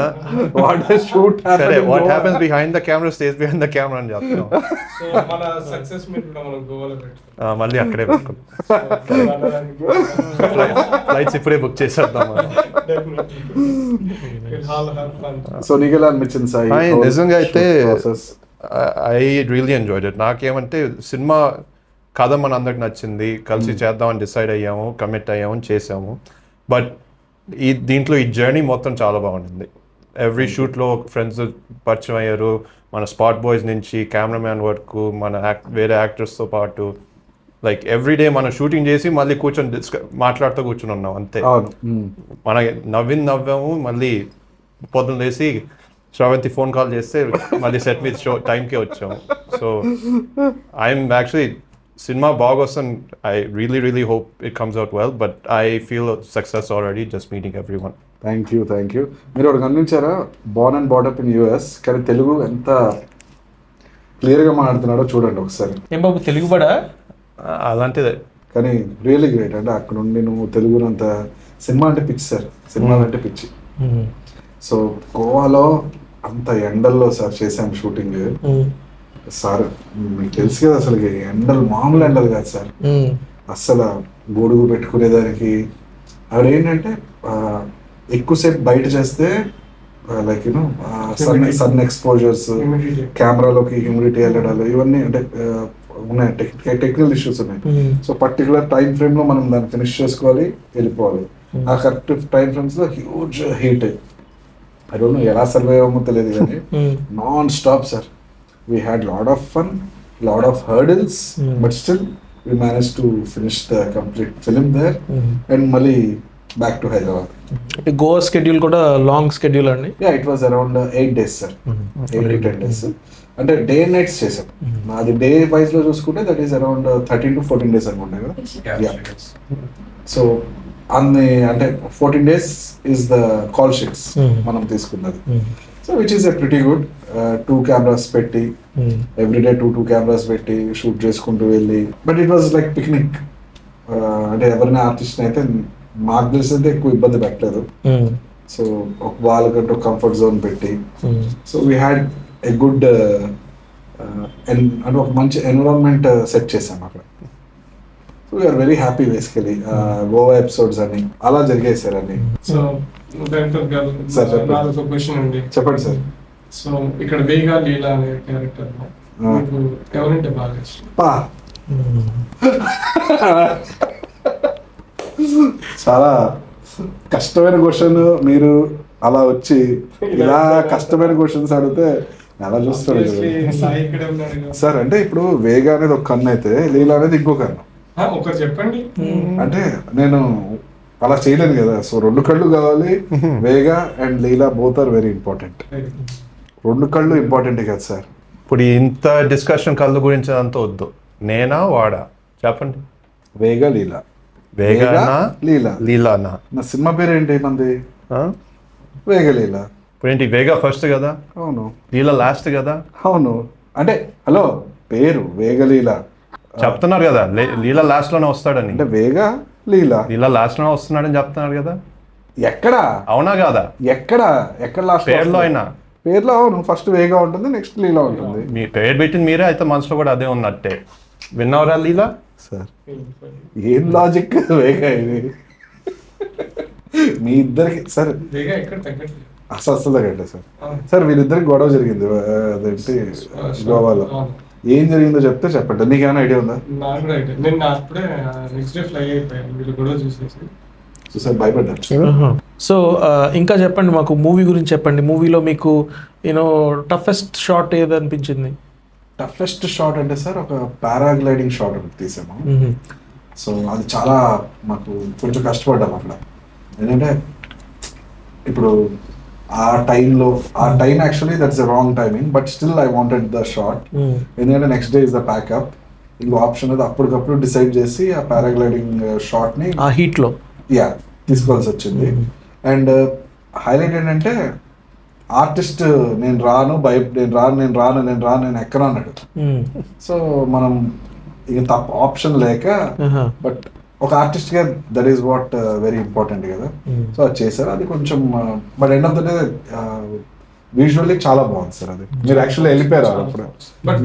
What happens behind the camera stays behind the camera అని చెప్తున్నాం. సో మన సక్సెస్ మీట్ కూడా మనం గోవాలో పెట్టుకుంటాం. మళ్ళీ అక్కడే ఫ్లైట్స్ ఇప్పుడే బుక్ చేసేద్దాం. సో నీకు ఎలా అనిపించింది సాయి? నిజంగా అయితే ఐ రియలీ ఎంజాయ్డ్ ఇట్. నాకేమంటే సినిమా కథ మన అందరికి నచ్చింది, కలిసి చేద్దామని డిసైడ్ అయ్యాము, కమిట్ అయ్యాము, చేసాము. బట్ దీంట్లో ఈ జర్నీ మొత్తం చాలా బాగుంది. ఎవ్రీ షూట్లో ఫ్రెండ్స్ పరిచయం అయ్యారు. మన స్పాట్ బాయ్స్ నుంచి కెమెరామ్యాన్ వరకు, మన వేరే యాక్టర్స్తో పాటు లైక్ ఎవ్రీడే మనం షూటింగ్ చేసి మళ్ళీ కూర్చొని మాట్లాడుతూ కూర్చొని ఉన్నాం అంతే. మన నవ్వాము. మళ్ళీ పొద్దున్న లేసి శ్రవంతి ఫోన్ కాల్ చేస్తే మళ్ళీ సెట్ మీద షో టైంకే వచ్చాము. So I'm actually cinema బాగొస్తుంది. I really hope it comes out well, but I feel a success already just meeting everyone. Thank you. మీరు ఒకటి గమనించారా, బోర్న్ అండ్ బాటప్ ఇన్ యూఎస్, కానీ తెలుగు ఎంత క్లియర్గా మాట్లాడుతున్నాడో చూడండి ఒకసారి. ఏం బాబు తెలుగుబడా? అలాంటిదే. కానీ రియల్లీ గ్రేట్. అంటే అక్కడ నుండి నువ్వు తెలుగునంత సినిమా అంటే పిచ్చి సార్, సినిమాలు అంటే పిచ్చి. సో గోవాలో అంత ఎండల్లో సార్ చేసాం షూటింగ్. సార్ మీకు తెలుసు కదా, అసలు ఎండలు మామూలు ఎండలు కాదు సార్. అస్సలు గొడుగు పెట్టుకునేదానికి అక్కడ ఏంటంటే ఎక్కువసేపు బయట చేస్తే లైక్ యూనో సన్ ఎక్స్పోజర్స్, కెమెరాలోకి హ్యూమిడిటీ వెళ్ళడాలు, ఇవన్నీ అంటే ఉన్నాయి, టెక్నికల్ ఇష్యూస్ ఉన్నాయి. సో పర్టికులర్ టైం ఫ్రేమ్ లో మనం దాన్ని ఫినిష్ చేసుకోవాలి, వెళ్ళిపోవాలి. ఆ కరెక్ట్ టైం ఫ్రేమ్స్ లో huge heat. I don't know ఎలా సర్వే అవ్వమో తెలియదు కానీ non stop sir. We had lot of fun, lot of hurdles, but still we manage to finish the complete film there and మళ్ళీ back to Hyderabad. Goa schedule కూడా లాంగ్ స్కెడ్యూల్ అండి. Yeah, it was around 8 days sir, 8 to 10 days. అంటే డే అండ్ నైట్స్ చేసాం. అది డే వైజ్ లో చూసుకుంటే that is around 13 to 14 days అనుకుంటా కదా. సో అన్ని అంటే 14 days is the call sheets మనం తీసుకున్నది. So which is a pretty good. 2 cameras పెట్టి ఎవ్రీడే 2 cameras పెట్టి షూట్ చేసుకుంటూ వెళ్ళి, but it was like picnic. అంటే ఎవరైనా ఆర్టిస్ట్ అయితే మాకు తెలిసి అయితే ఎక్కువ ఇబ్బంది పెట్టలేదు. సో వాళ్ళకంటూ కంఫర్ట్ జోన్ పెట్టి, so we had a good అంటే ఒక మంచి ఎన్విరాన్మెంట్ సెట్ చేసాం అక్కడ. So we're very happy basically. Goa episodes అని అలా జరిగాయి సార్ అన్ని. సో వెంకట్ గారు, సార్ చెప్పండి. నాదొక క్వశ్చన్ అండి. చెప్పండి సార్. సో ఇక్కడ వేగా లీలా అనే క్యారెక్టర్ మీకు ఎవరంటే బాగా ఇష్టం? పా చాలా కష్టమైన క్వశ్చన్. మీరు అలా వచ్చి ఇలా కష్టమైన క్వశ్చన్స్ అడిగితే ఎలా చూస్తారు Obviously, సాయి ఇక్కడే ఉన్నాడు కదా. సార్? అంటే ఇప్పుడు వేగా అనేది ఒక కన్ను అయితే లీలా అనేది ఇంకో కన్ను. ఒకరు చెప్పండి. అంటే నేను అలా చేయలేను కదా. సో 2 కళ్ళు కావాలి. Vega and Leela both are very important. 2 కళ్ళు ఇంపార్టెంట్ కదా సార్. ఇప్పుడు ఇంత డిస్కషన్ కళ్ళు గురించి అంతా వద్దు. నేనా వాడా చెప్పండి. వేగా లీలా. వేగానా లీలా. లీలానా? నా సినిమా పేరు ఏంటి మంది? ఆ? వేగ లీలా. ఇప్పుడు ఏంటి, వేగా ఫస్ట్ కదా, అవును. లీలా లాస్ట్ కదా. అవును, అంటే హలో పేరు వేగలీల చెప్తున్నారు కదా లీలా లాస్ట్ లోనే వస్తాడని. అంటే వేగ లీలా, లీలా లాస్ట్ లోనే వస్తున్నాడని చెప్తున్నారు కదా. ఎక్కడ అవునా కాదా? ఎక్కడ ఎక్కడ లాస్ట్ పేర్లో అయినా పేర్లో అవును, ఫస్ట్ వేగా ఉంటుంది, నెక్స్ట్ లీలా ఉంటుంది. మీ పేరు పెట్టింది మీరే అయితే మనసులో కూడా అదే ఉన్నట్టే. విన్నవరా లీలా? సార్ ఏం లాజిక్ వేగ ఇది మీ ఇద్దరికి? సార్ వేగా ఎక్కడ తగ్గట్లేదు. అసలు తగ్గట్లేదు సార్. సార్ వీళ్ళిద్దరికి గొడవ జరిగింది అదేంటి గోవాలో. ఏం జరిగిందో చెప్తే చెప్పండి. నీకు ఏమైనా ఐడియా ఉందా? నాకు కూడా అయితే నేను అప్పుడే నెక్స్ట్ డే ఫ్లై అయిపోయాను వీళ్ళు గొడవ చూసేసి. సార్ భయపడ్డారు. సో ఇంకా చెప్పండి మాకు, మూవీ గురించి చెప్పండి. మూవీలో మీకు యూనో టఫెస్ట్ షాట్ ఏది అనిపించింది? టఫెస్ట్ షాట్ అంటే సార్ ఒక పారాగ్లైడింగ్ షాట్ ఒకటి తీసాము. సో అది చాలా మాకు కొంచెం కష్టపడ్డాం అక్కడ. ఎందుకంటే ఇప్పుడు ఆ టైంలో ఆ time actually that's a wrong timing, but still I wanted the shot. ఎందుకంటే next day is the packup. ఇంకో ఆప్షన్ అది అప్పటికప్పుడు డిసైడ్ చేసి ఆ పారాగ్లైడింగ్ షాట్ని ఆ హీట్లో తీసుకోవాల్సి వచ్చింది. అండ్ హైలైట్ ఏంటంటే ఆర్టిస్ట్ నేను రాను నేను ఎక్కను అన్నాడు. సో మనం ఇక తప్ప ఆప్షన్ లేక, బట్ ఒక ఆర్టిస్ట్ గా that is what very important కదా. సో అది చేశారు. అది కొంచెం but end of the day visually చాలా బాగుంది సార్. అది మీరు యాక్చువల్లీ వెళ్ళిపోయారు అప్పుడు, బట్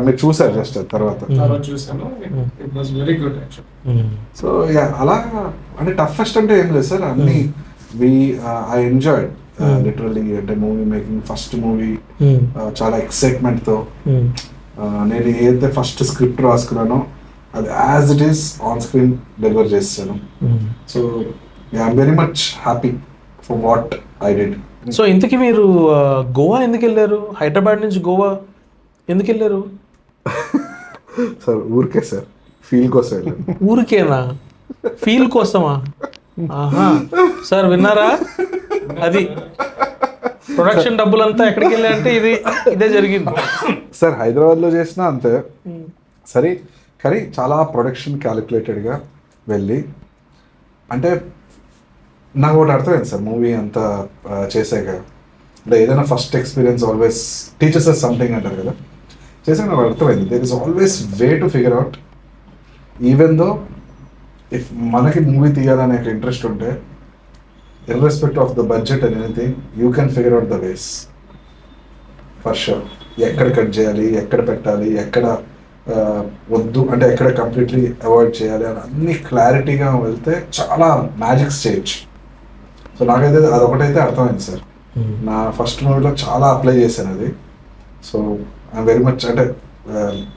మీరు చూసారు జస్ట్ తర్వాత. చూసాను, it was very good actually. So అలా అంటే టఫెస్ట్ అంటే ఏం లేదు సార్. అన్ని ఐ ఎంజాయ్డ్ లిటరల్లీ. అంటే మూవీ మేకింగ్ ఫస్ట్ మూవీ చాలా ఎక్సైట్మెంట్ తో నేను ఏదైతే ఫస్ట్ స్క్రిప్ట్ రాసుకున్నానో అది as it is on screen deliver చేస్తాను. So I'm very much happy for what I did. So ఇంతకీ మీరు గోవా ఎందుకు వెళ్ళారు? హైదరాబాద్ నుంచి గోవా ఎందుకు వెళ్ళారు? సార్ ఊరికే సార్, ఫీల్ కోసం వెళ్ళాను. ఊరికేనా? ఫీల్ కోసమా? ఆహా సార్ విన్నారా? అది ప్రొడక్షన్ డబ్బులంతా ఎక్కడికి వెళ్ళా అంటే ఇదే జరిగింది సార్. హైదరాబాద్లో చేసినా అంతే సరే, కానీ చాలా ప్రొడక్షన్ క్యాలిక్యులేటెడ్గా వెళ్ళి, అంటే నాకు ఒకటి అర్థమైంది సార్ మూవీ అంతా చేశాక, అంటే ఏదైనా first experience always teachers us something అంటారు కదా, చేశాక నాకు అర్థమైంది there is always way to figure out. Even though if మనకి మూవీ తీయాలనే ఇంట్రెస్ట్ ఉంటే, irrespective of the budget and anything, you can figure out the ways for sure. ఎక్కడ కట్ చేయాలి, ఎక్కడ పెట్టాలి, ఎక్కడ వద్దు అంటే ఎక్కడ కంప్లీట్లీ అవాయిడ్ చేయాలి అని అన్ని క్లారిటీగా వెళ్తే చాలా మ్యాజిక్స్ చేయొచ్చు. సో నాకైతే అదొకటైతే అర్థమైంది సార్. నా ఫస్ట్ మూవీలో చాలా అప్లై చేశాను అది. సో ఐఎమ్ వెరీ మచ్ అంటే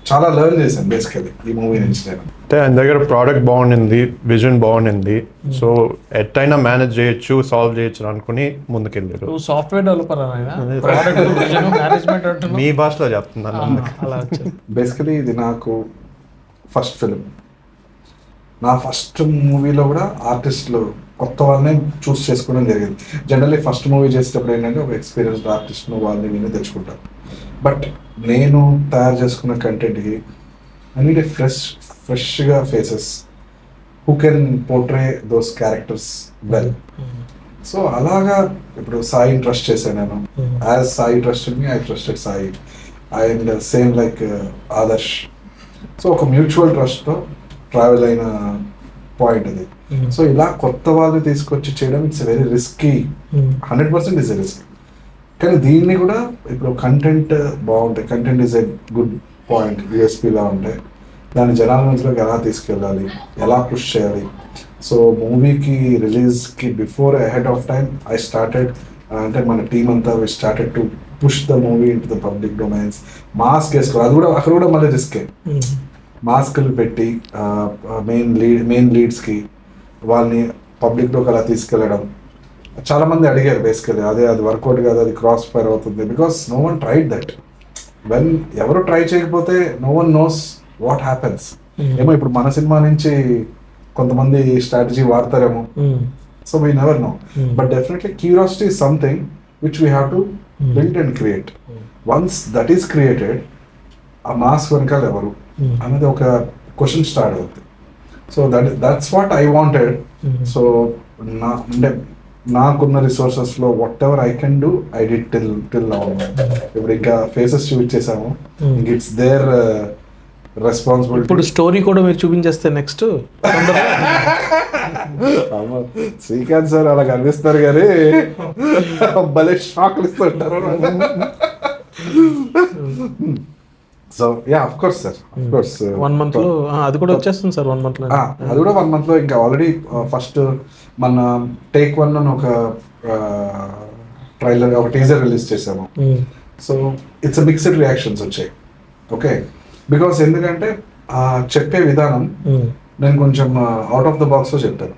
చాలా లెర్న్ చేశాను బేసికలీ ఈ మూవీ నుంచి నేను. అంటే ఆయన దగ్గర ప్రోడక్ట్ బాగుండింది, విజన్ బాగుండింది, సో ఎట్టయినా మేనేజ్ చేయొచ్చు, సాల్వ్ చేయొచ్చు అనుకుని ముందుకెళ్ళారు. నువ్వు సాఫ్ట్వేర్ డెవలపర్ ఆయన, ప్రోడక్ట్ విజన్ మేనేజ్మెంట్ అంటున్నావు. మీ భాషలో చెప్తున్నాను. అలా వచ్చారు. బేసికలీ ఇది నాకు ఫస్ట్ ఫిలిం. నా ఫస్ట్ మూవీలో కూడా ఆర్టిస్టులు కొత్త వాళ్ళనే చూస్ చేసుకోవడం జరిగింది. జనరల్లీ ఫస్ట్ మూవీ చేసేటప్పుడు ఏంటంటే ఒక ఎక్స్పీరియన్స్డ్ ఆర్టిస్ట్ను వాళ్ళని నేను తెచ్చుకుంటాను. బట్ నేను తయారు చేసుకున్న కంటెంట్కి ఐ నీడ్ ఏ ఫ్రెష్గా faces who can portray those characters well. So అలాగా ఇప్పుడు సాయి ట్రస్ట్ చేశాను నేను. As Sai trusted me, I trusted Sai. And same like Adarsh. So ఒక మ్యూచువల్ ట్రస్ట్తో ట్రావెల్ అయిన పాయింట్ అది. సో ఇలా కొత్త వాళ్ళని తీసుకొచ్చి చేయడం it's very risky, 100% is a risk. కానీ దీన్ని కూడా ఇప్పుడు కంటెంట్ బాగుంటాయి, content is a good point, యూఎస్పీలా ఉంటాయి. దాన్ని జనాల మధ్యలోకి ఎలా తీసుకెళ్ళాలి, ఎలా పుష్ చేయాలి. సో మూవీకి రిలీజ్కి before ahead of time I started, అంటే మన టీమ్ అంతా we started to push the movie into the public domains. Mask వేసుకోవాలి, అది కూడా అక్కడ కూడా మళ్ళీ రిస్కే. మాస్కులు పెట్టి మెయిన్ లీడ్స్కి వాళ్ళని పబ్లిక్లోకి అలా తీసుకెళ్ళడం. చాలామంది అడిగారు బేసికలీ, అది వర్కౌట్ కాదు, అది క్రాస్ ఫైర్ అవుతుంది, because no one tried that. When ఎవరు ట్రై చేయకపోతే no one knows what happens. ఏమో ఇప్పుడు మన సినిమా నుంచి కొంతమంది స్ట్రాటజీ వాడతారేమో, so we never know. But definitely curiosity is something which we have to build and create. Once that is created, ఆ మాస్క్ వెనకాల ఎవరు అనేది ఒక క్వశ్చన్ స్టార్ట్ అవుతుంది. So that's what I wanted. So అంటే నాకున్న రిసోర్సెస్లో whatever I can do I did till now. ఇప్పుడు ఇంకా ఫేసెస్ చూపించేసాము, ఇట్స్ దేర్ రెస్పాన్సిబిలిటీ. ఇప్పుడు స్టోరీ కూడా మీరు చూపించేస్తే నెక్స్ట్ శ్రీకాంత్ సార్ అలా కనిపిస్తారు కానీ భలే షాక్లు ఇస్తుంటారు. So yeah of course sir, of course 1 month లో అది కూడా వచ్చేస్తుంది సార్. 1 month లో అది కూడా 1 month లో ఇంకా ఆల్రెడీ ఫస్ట్ మన టేక్ 1 అని ఒక ట్రైలర్, ఒక టీజర్ రిలీజ్ చేసాము. సో ఇట్స్ మిక్స్డ్ రియాక్షన్స్ వచ్చాయి. ఓకే, బికాస్ ఎందుకంటే చెప్పే విధానం నేను కొంచెం అవుట్ ఆఫ్ ద బాక్స్లో చెప్తాను.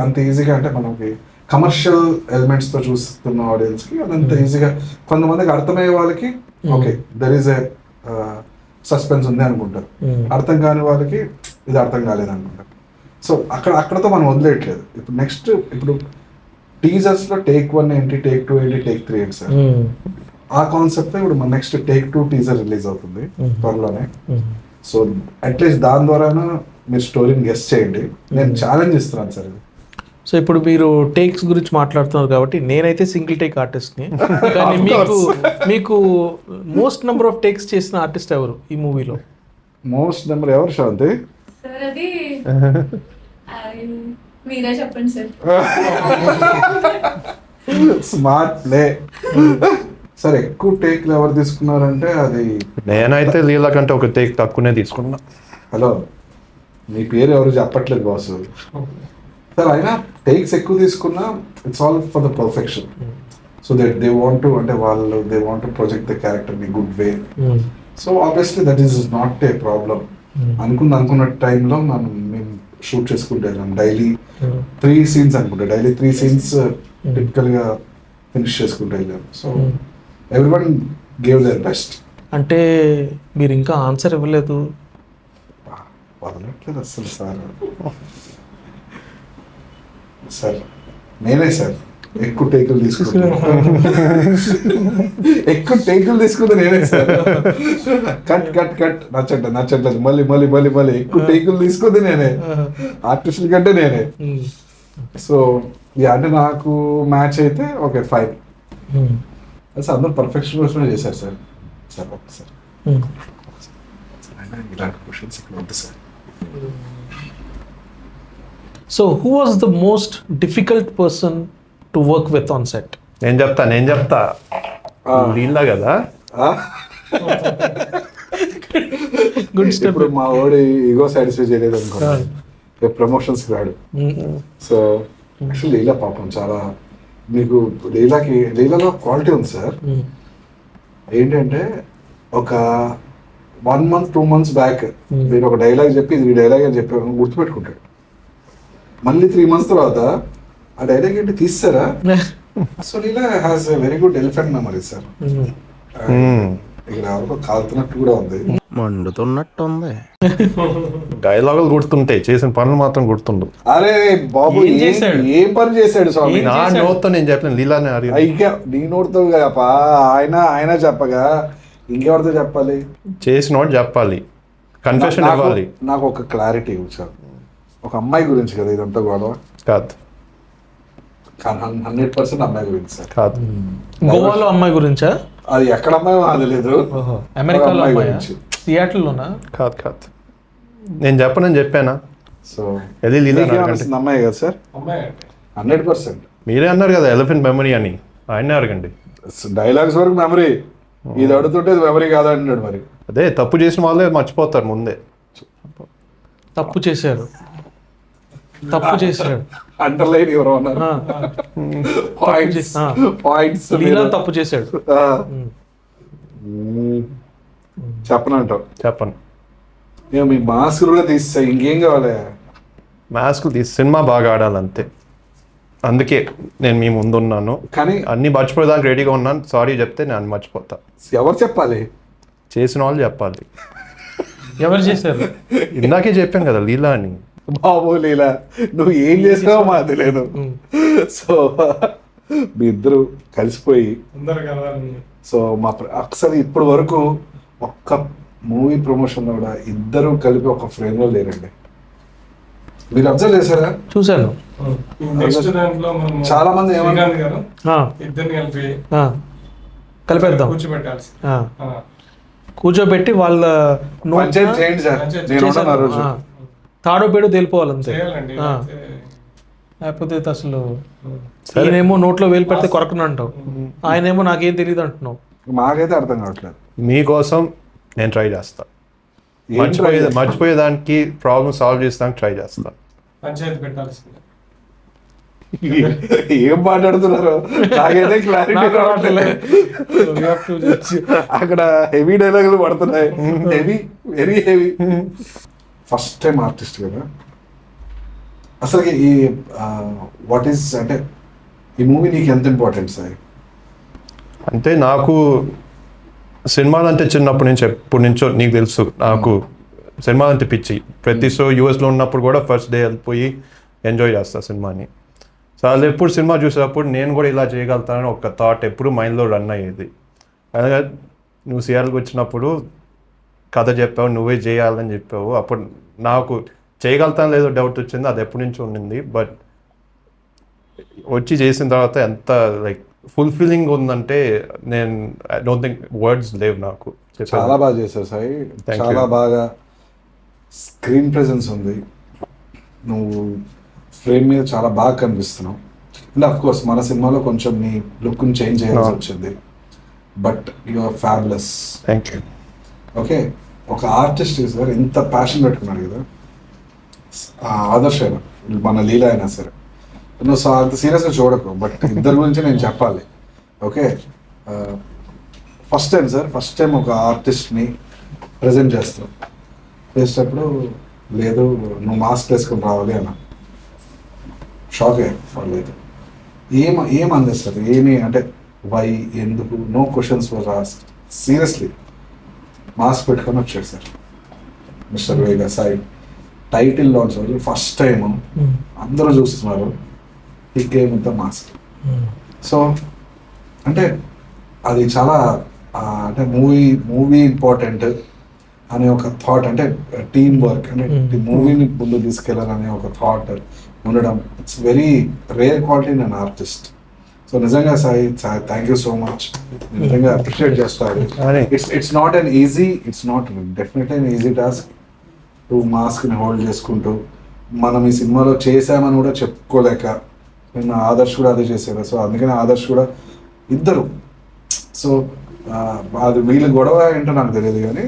అంత ఈజీగా అంటే మనకి కమర్షియల్ ఎలిమెంట్స్తో చూస్తున్న ఆడియన్స్కి అదంత ఈజీగా, కొంతమందికి అర్థమయ్యే వాళ్ళకి okay there is a suspense ఉంది అనుకుంటారు, అర్థం కాని వాళ్ళకి ఇది అర్థం కాలేదు అనుకుంటారు. సో అక్కడతో మనం వదిలేయట్లేదు. ఇప్పుడు నెక్స్ట్ ఇప్పుడు టీజర్స్లో టేక్ 1 ఏంటి, టేక్ 2 ఏంటి, టేక్ 3 ఏంటి సార్, ఆ కాన్సెప్ట్ ఇప్పుడు మన నెక్స్ట్ టేక్ 2 టీజర్ రిలీజ్ అవుతుంది త్వరలోనే. సో అట్లీస్ట్ దాని ద్వారా మీరు స్టోరీని గెస్ చేయండి. నేను ఛాలెంజ్ ఇస్తున్నాను సార్. సో ఇప్పుడు మీరు టేక్స్ గురించి మాట్లాడుతున్నారు కాబట్టి నేనైతే సింగిల్ టేక్ ఆర్టిస్ట్ని. కానీ మీకు మోస్ట్ నెంబర్ ఆఫ్ టేక్స్ చేసిన ఆర్టిస్ట్ ఎవరు ఈ మూవీలో? మోస్ట్ నెంబర్ ఎవరు శాంతి? సార్ అది మీరే చెప్పండి సార్. Smart play sir. ఎక్కువ టేక్లు ఎవరు తీసుకున్నారంటే అది నేనైతే లీలా కంటే ఒక టేక్ తక్కువనే తీసుకున్నా. హలో, మీ పేరు ఎవరు చెప్పట్లేదు బాసు సార్. అయినా టేక్స్ ఎక్కువ తీసుకున్నా it's all for the perfection. So that they want to, అంటే వాళ్ళు they want to project the character in good way. So obviously that is not a problem. అనుకున్న టైంలో మేము షూట్ చేసుకుంటే వెళ్ళాం. డైలీ 3 scenes అనుకుంటా, డైలీ 3 scenes టిపికల్గా ఫినిష్ చేసుకుంటూ వెళ్ళాం. So everyone gave their best. అంటే మీరు ఇంకా ఆన్సర్ ఇవ్వలేదు. వదలట్లేదు అసలు సార్. నేనే సార్ ఎక్కువ టేకులు తీసుకుంది నేనే సార్. కట్ నచ్చట్లేదు మళ్ళీ ఎక్కువ టేకులు తీసుకుంది నేనే, ఆర్టిస్టుల కంటే నేనే. సో అంటే నాకు మ్యాచ్ అయితే ఓకే 5. Hmm. సార్ అందరూ పర్ఫెక్షన్ కోసమే చేశారు సార్. సార్ సార్ ఇలాంటి క్వశ్చన్స్ ఇక్కడ వద్దు sir. So, who was the most difficult person to work with on set? నేను చెప్తా లీలా కదా. Good step. ఇప్పుడు మా వాడు ఈగో సాటిస్ఫై చేయలేదు అనుకోండి, ప్రమోషన్స్కి రాడు. సో యాక్చువల్లీ లీలా పాపం చాలా, మీకు లీలాలో క్వాలిటీ ఉంది సార్. ఏంటంటే ఒక 1 month 2 months బ్యాక్ మీరు ఒక డైలాగ్ చెప్పి ఇది డైలాగ్ అని చెప్పి గుర్తుపెట్టుకుంటాడు. మళ్ళీ 3 months తర్వాత ఆ డైలాగ్ ఏంటి తీస్తారా. So Leela has a very good elephant memory sir. ఇక్కడ ఎవరికో కాలుతున్నట్టు కూడా ఉంది. మండుతున్నట్టుంది. డైలాగులు గుర్తుంటాయి, చేసిన పనులు మాత్రం గుర్తుండవు. అరే బాబు ఏం చేశాడు? ఏం పని చేశాడు స్వామి? నా నోట్తో నేను చెప్పలేను, లీలానే అడిగి. ఇంకా నీ నోటితో కాపా, ఆయన చెప్పగా ఇంకెవరితో చెప్పాలి? చేసినోడు చెప్పాలి, కన్ఫెషన్ ఇవ్వాలి. నాకు ఒక క్లారిటీ సార్, ఒక అమ్మాయి గురించి కదా ఇదంతా గొడవ? కాదు 100% అమ్మాయి గురించి సార్. కాదు, గోవాలో అమ్మాయి గురించా? అది ఎక్కడ అమ్మాయి నాకు తెలియదు. అమెరికాలో అమ్మాయి అమ్మాయా? గురించి. సియాటిల్లోనా? కాదు నేను చెప్పనని చెప్పానా? సో వెళ్ళి లీలా అనిపిస్తుంది అమ్మాయి కదా సార్? అమ్మాయి అంటే 100%. మీరే అన్నారు కదా ఎలిఫెంట్ మెమరీ అని, ఆయనే అడగండి. డైలాగ్స్ వరకు మెమరీ, ఇది అడుగుతుంటే మెమరీ కాదంటున్నాడు. మరి అదే తప్పు చేసిన వాళ్ళే మర్చిపోతారు ముందే. తప్పు చేశాడు. అండర్లైన్ ఎవరో అన్నారు. పాయింట్స్ లీలా తప్పు చేశాడు. చెప్పనంటావు? చెప్పను. మేము మీ మాస్కులు కూడా తీస్తాయి, ఇంకేం కావాలి? మాస్కులు తీసి సినిమా బాగా ఆడాలంతే. అందుకే నేను మీ ముందు ఉన్నాను, కానీ అన్ని మర్చిపోయేదానికి రెడీగా ఉన్నాను. సారీ చెప్తే నేను మర్చిపోతా. ఎవరు చెప్పాలి? చేసిన వాళ్ళు చెప్పాలి. ఎవరు చేశారు? ఇందాకే చెప్పాను కదా లీలా అని. బాబు లీలా నువ్వు ఏం చేసావో మాకు తెలియదు. సో మీ ఇద్దరు కలిసిపోయి, అందరు కలవాలని. సో అసలు ఇప్పటి వరకు ఒక్క మూవీ ప్రమోషన్ లో కూడా ఇద్దరు కలిపి ఒక ఫ్రేమ్ లో లేరండి. మీరు అబ్జర్వ్ చేశారా? చూశాను. నెక్స్ట్ దాంట్లో మనం చాలా మంది శ్రీకాంత్ గారు ఆ, ఇద్దరిని కలిపి కలిపేద్దాం. కూర్చోబెట్టాల్సి. ఆ, కూర్చోబెట్టి వాళ్ళ పంచాయతీ చేయండి సార్. నేను ఉన్నాను ఆ రోజు. తాడో పేడో తెలిపోవాలంతే. చేయాలండి. ఆ. లేకపోతే అసలు ఈయనేమో నోట్లో వేలు పెడితే కొరకను అంటావు, ఆయనేమో నాకేం తెలియదు అంటున్నావు. మాకైతే అర్థం కావట్లేదు. మీకోసం నేను ట్రై చేస్తా. మర్చిపోయేదానికి ప్రాబ్లమ్ సాల్వ్ చేసేదానికి ట్రై చేస్తా. పంచాయతీ పెట్టాల్సిందే. ఏం మాట్లాడుతున్నారు నాకైతే క్లారిటీ రావట్లేదు. అక్కడ హెవీ డైలాగులు పడుతున్నాయి, heavy, very heavy. First time artist కదా అసలు. ఈ వాట్ ఈస్ అంటే ఈ మూవీ నీకు ఎంత ఇంపార్టెంట్ సార్? అంటే నాకు సినిమాలు అంటే చిన్నప్పటి నుంచి ఎప్పటి నుంచో నీకు తెలుసు, నాకు సినిమాలు అంటే పిచ్చి. ప్రతి షో యూఎస్లో ఉన్నప్పుడు కూడా ఫస్ట్ డే వెళ్ళిపోయి ఎంజాయ్ చేస్తా సినిమాని. సో అది ఎప్పుడు సినిమా చూసేటప్పుడు నేను కూడా ఇలా చేయగలుగుతానని ఒక థాట్ ఎప్పుడు మైండ్లో రన్ అయ్యేది. అలాగే నువ్వు సిఆర్కి వచ్చినప్పుడు కథ చెప్పావు, నువ్వే చేయాలని చెప్పావు. అప్పుడు నాకు చేయగలుగుతాను లేదో డౌట్ వచ్చింది, అది ఎప్పటి నుంచి ఉండింది. బట్ వచ్చి చేసిన తర్వాత ఎంత లైక్ ఫుల్ఫిల్లింగ్ ఉందంటే నేను ఐ డోంట్ థింక్ వర్డ్స్ లేవు నాకు. చాలా బాగా చేశారు సాయి, చాలా బాగా స్క్రీన్ ప్రెజెన్స్ ఉంది. నువ్వు ఫ్రేమ్ మీద చాలా బాగా కనిపిస్తున్నావు. అండ్ అఫ్ కోర్స్ మన సినిమాలో కొంచెం నీ లుక్ని చేంజ్ చేయాల్సి వచ్చింది, but you are fabulous. Thank you. Okay, ఒక ఆర్టిస్ట్ సార్ ఎంత ప్యాషన్ పెట్టుకున్నాడు కదా, ఆదర్శ అయినా మన లీలా అయినా సరే. నువ్వు అంత సీరియస్గా చూడకు, బట్ ఇద్దరి గురించి నేను చెప్పాలి. Okay, first time sir, first time ఒక ఆర్టిస్ట్ని ప్రజెంట్ చేస్తాం. చేసేటప్పుడు లేదు నువ్వు మాస్క్ వేసుకొని రావాలి అన్న. షాక్ అయ్యాను వాళ్ళైతే. ఏం అందిస్తారు ఏమి అంటే వై, ఎందుకు, no questions for asked. Seriously mask పెట్టుకొని వచ్చాడు sir mister Vega Sai. Title launch అవ్వాలి ఫస్ట్ టైం, అందరూ చూస్తున్నారు, ఈ game with the mask. So అంటే అది చాలా అంటే మూవీ ఇంపార్టెంట్ అనే ఒక థాట్, అంటే టీమ్ వర్క్, అంటే మూవీని ముందు తీసుకెళ్ళాలనే ఒక థాట్ ఉండడం it's very rare quality in an artist. So నిజంగా Sai thank you so much. నిజంగా అప్రిషియేట్ చేస్తాడు. It's not an easy, it's not definitely an easy task to మాస్క్ని హోల్డ్ చేసుకుంటూ మనం ఈ సినిమాలో చేశామని కూడా చెప్పుకోలేక నేను ఆదర్శ్ కూడా అదే చేశాడు. సో అందుకని ఆదర్శ్ కూడా ఇద్దరు. సో అది వీళ్ళ గొడవ ఏంటో నాకు తెలియదు కానీ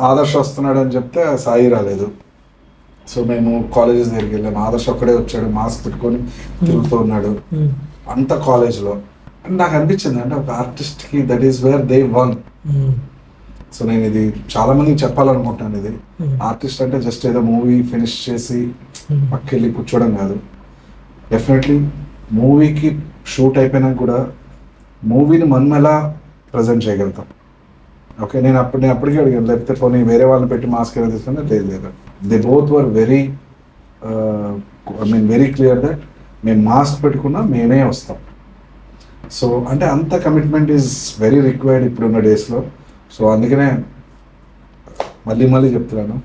ఆదర్శ్ వస్తున్నాడు అని చెప్తే సాయి రాలేదు. సో మేము కాలేజెస్ దగ్గరికి వెళ్ళాము. ఆదర్శ్ ఒక్కడే వచ్చాడు, మాస్క్ పెట్టుకొని తిరుగుతూ ఉన్నాడు అంత కాలేజ్లో. అండ్ నాకు అనిపించింది అంటే ఒక ఆర్టిస్ట్కి that is where they won. So నేను ఇది చాలా మందికి చెప్పాలనుకుంటాను. ఇది ఆర్టిస్ట్ అంటే జస్ట్ ఏదో మూవీ ఫినిష్ చేసి పక్కెళ్ళి కూర్చోవడం కాదు. డెఫినెట్లీ మూవీకి షూట్ అయిపోయినాక కూడా మూవీని మనం ఎలా ప్రజెంట్ చేయగలుగుతాం. ఓకే, నేను అప్పటికే అడిగాను, లేకపోతే పోనీ వేరే వాళ్ళని పెట్టి మాస్క్ ఎలా తీసుకున్నా లేదు. They both were very very clear that మేము మాస్క్ పెట్టుకున్నా మేమే వస్తాం. సో అంటే అంత కమిట్మెంట్ ఈజ్ వెరీ రిక్వైర్డ్ ఇప్పుడున్న డేస్లో. సో అందుకనే మళ్ళీ చెప్తున్నాను,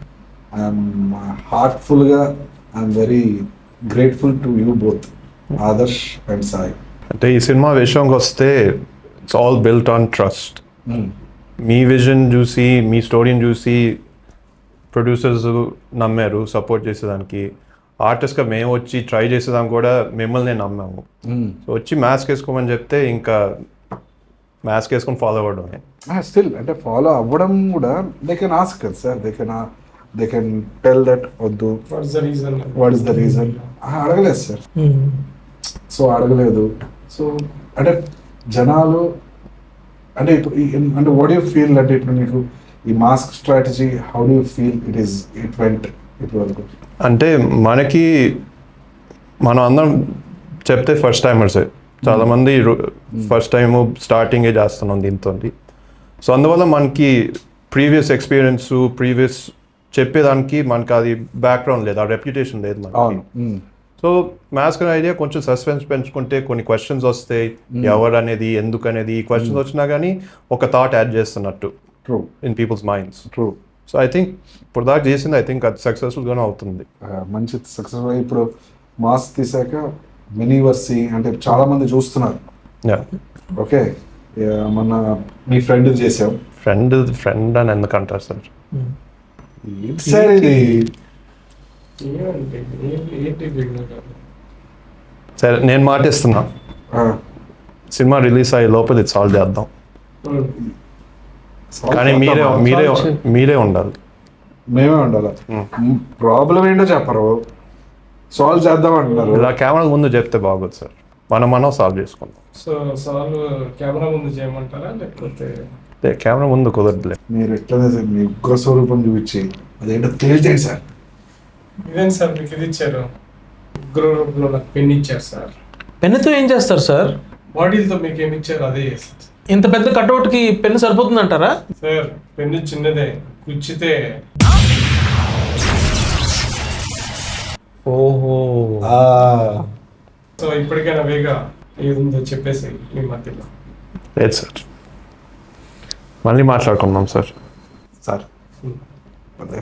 ఐఎమ్ హార్ట్ఫుల్గా I'm very grateful to you both, Adarsh and Sai. అంటే ఈ సినిమా విషయంకి వస్తే it's all built on trust. మీ విజన్ చూసి, మీ స్టోరీని చూసి ప్రొడ్యూసర్స్ నమ్మారు సపోర్ట్ చేసేదానికి. ఆర్టిస్ట్గా మేము వచ్చి ట్రై చేసేదానికి కూడా మిమ్మల్ని నమ్మాము. సో వచ్చి మాస్క్ వేసుకోమని చెప్తే ఇంకా మాస్క్ వేసుకొని ఫాలో అవ్వడమే. స్టిల్ అంటే ఫాలో అవ్వడం కూడా దే కెన్ ఆస్క్ కదా sir, they can tell that వద్దు, వాట్ ఇస్ ద రీజన్ అడగలేదు సార్. సో అడగలేదు. సో అంటే జనాలు అంటే ఇప్పుడు అంటే వాట్ యూ ఫీల్ అంటే ఇప్పుడు మీకు ఈ mask strategy how do you feel it went ఇప్పుడు వరకు? అంటే మనం అందరం చెప్తే ఫస్ట్ టైమర్సే చాలామంది ఫస్ట్ టైం స్టార్టింగే చేస్తున్నాం దీంతో. సో అందువల్ల మనకి ప్రీవియస్ ఎక్స్పీరియన్స్, ప్రీవియస్ చెప్పేదానికి మనకి అది బ్యాక్గ్రౌండ్ లేదు, ఆ రెప్యుటేషన్ లేదు మనకి. సో మాస్క్ ఐడియా కొంచెం సస్పెన్స్ పెంచుకుంటే కొన్ని క్వశ్చన్స్ వస్తాయి, ఎవరు అనేది, ఎందుకు అనేది. ఈ క్వశ్చన్స్ వచ్చినా కానీ ఒక థాట్ యాడ్ చేస్తున్నట్టు in people's minds. True. So I think ఇప్పుడు దాకా చేసింది ఐ థింక్ అది సక్సెస్ఫుల్గానే అవుతుంది. మంచి సక్సెస్ఫుల్. ఇప్పుడు మాస్క్ తీసాక మినీ వర్సి అంటే చాలా మంది చూస్తున్నారు. ఓకే, మొన్న మీ ఫ్రెండ్ చేసాం. ఫ్రెండ్ అని ఎందుకు అంటారు సార్? సార్ ఇది సరే నేను మాటిస్తున్నా, సినిమా రిలీజ్ అయ్యే లోపల ఇది సాల్వ్ చేద్దాం. కానీ మీరే ఉండాలి. మేమే ఉండాలి. ప్రాబ్లం ఏంటో చెప్పరు, సాల్వ్ చేద్దాం అంటున్నారు. ఇలా కెమెరా ముందు చెప్తే బాగోదు సార్, మనం సాల్వ్ చేసుకుందాం. సో సాల్వ్ కెమెరా ముందు చేయమంటారా లేకపోతే? కెమెరా ముందు కుదరదులే. మీరు ఎట్లనే మీ ఉగ్ర స్వరూపం చూపించి అదేంటో తేల్చేయండి సార్. ఇదేంటి సార్ మీకు ఇది ఇచ్చారు? ఉగ్ర రూపంలో నాకు పెన్ ఇచ్చారు సార్. పెన్నుతో ఏం చేస్తారు సార్? బాడీలతో మీకు ఏమి ఇచ్చారు అదే చేస్తారు. ఇంత పెద్ద కట్అవుట్కి పెన్ను సరిపోతుందంటారా సార్? పెన్ను చిన్నదే, గుచ్చితే. ఓహో. సో ఇప్పటికైనా వేగా ఏది ఉందో చెప్పేసి మీ మధ్యలో. లేదు సార్, మళ్ళీ మాట్లాడుకుందాం సార్. సార్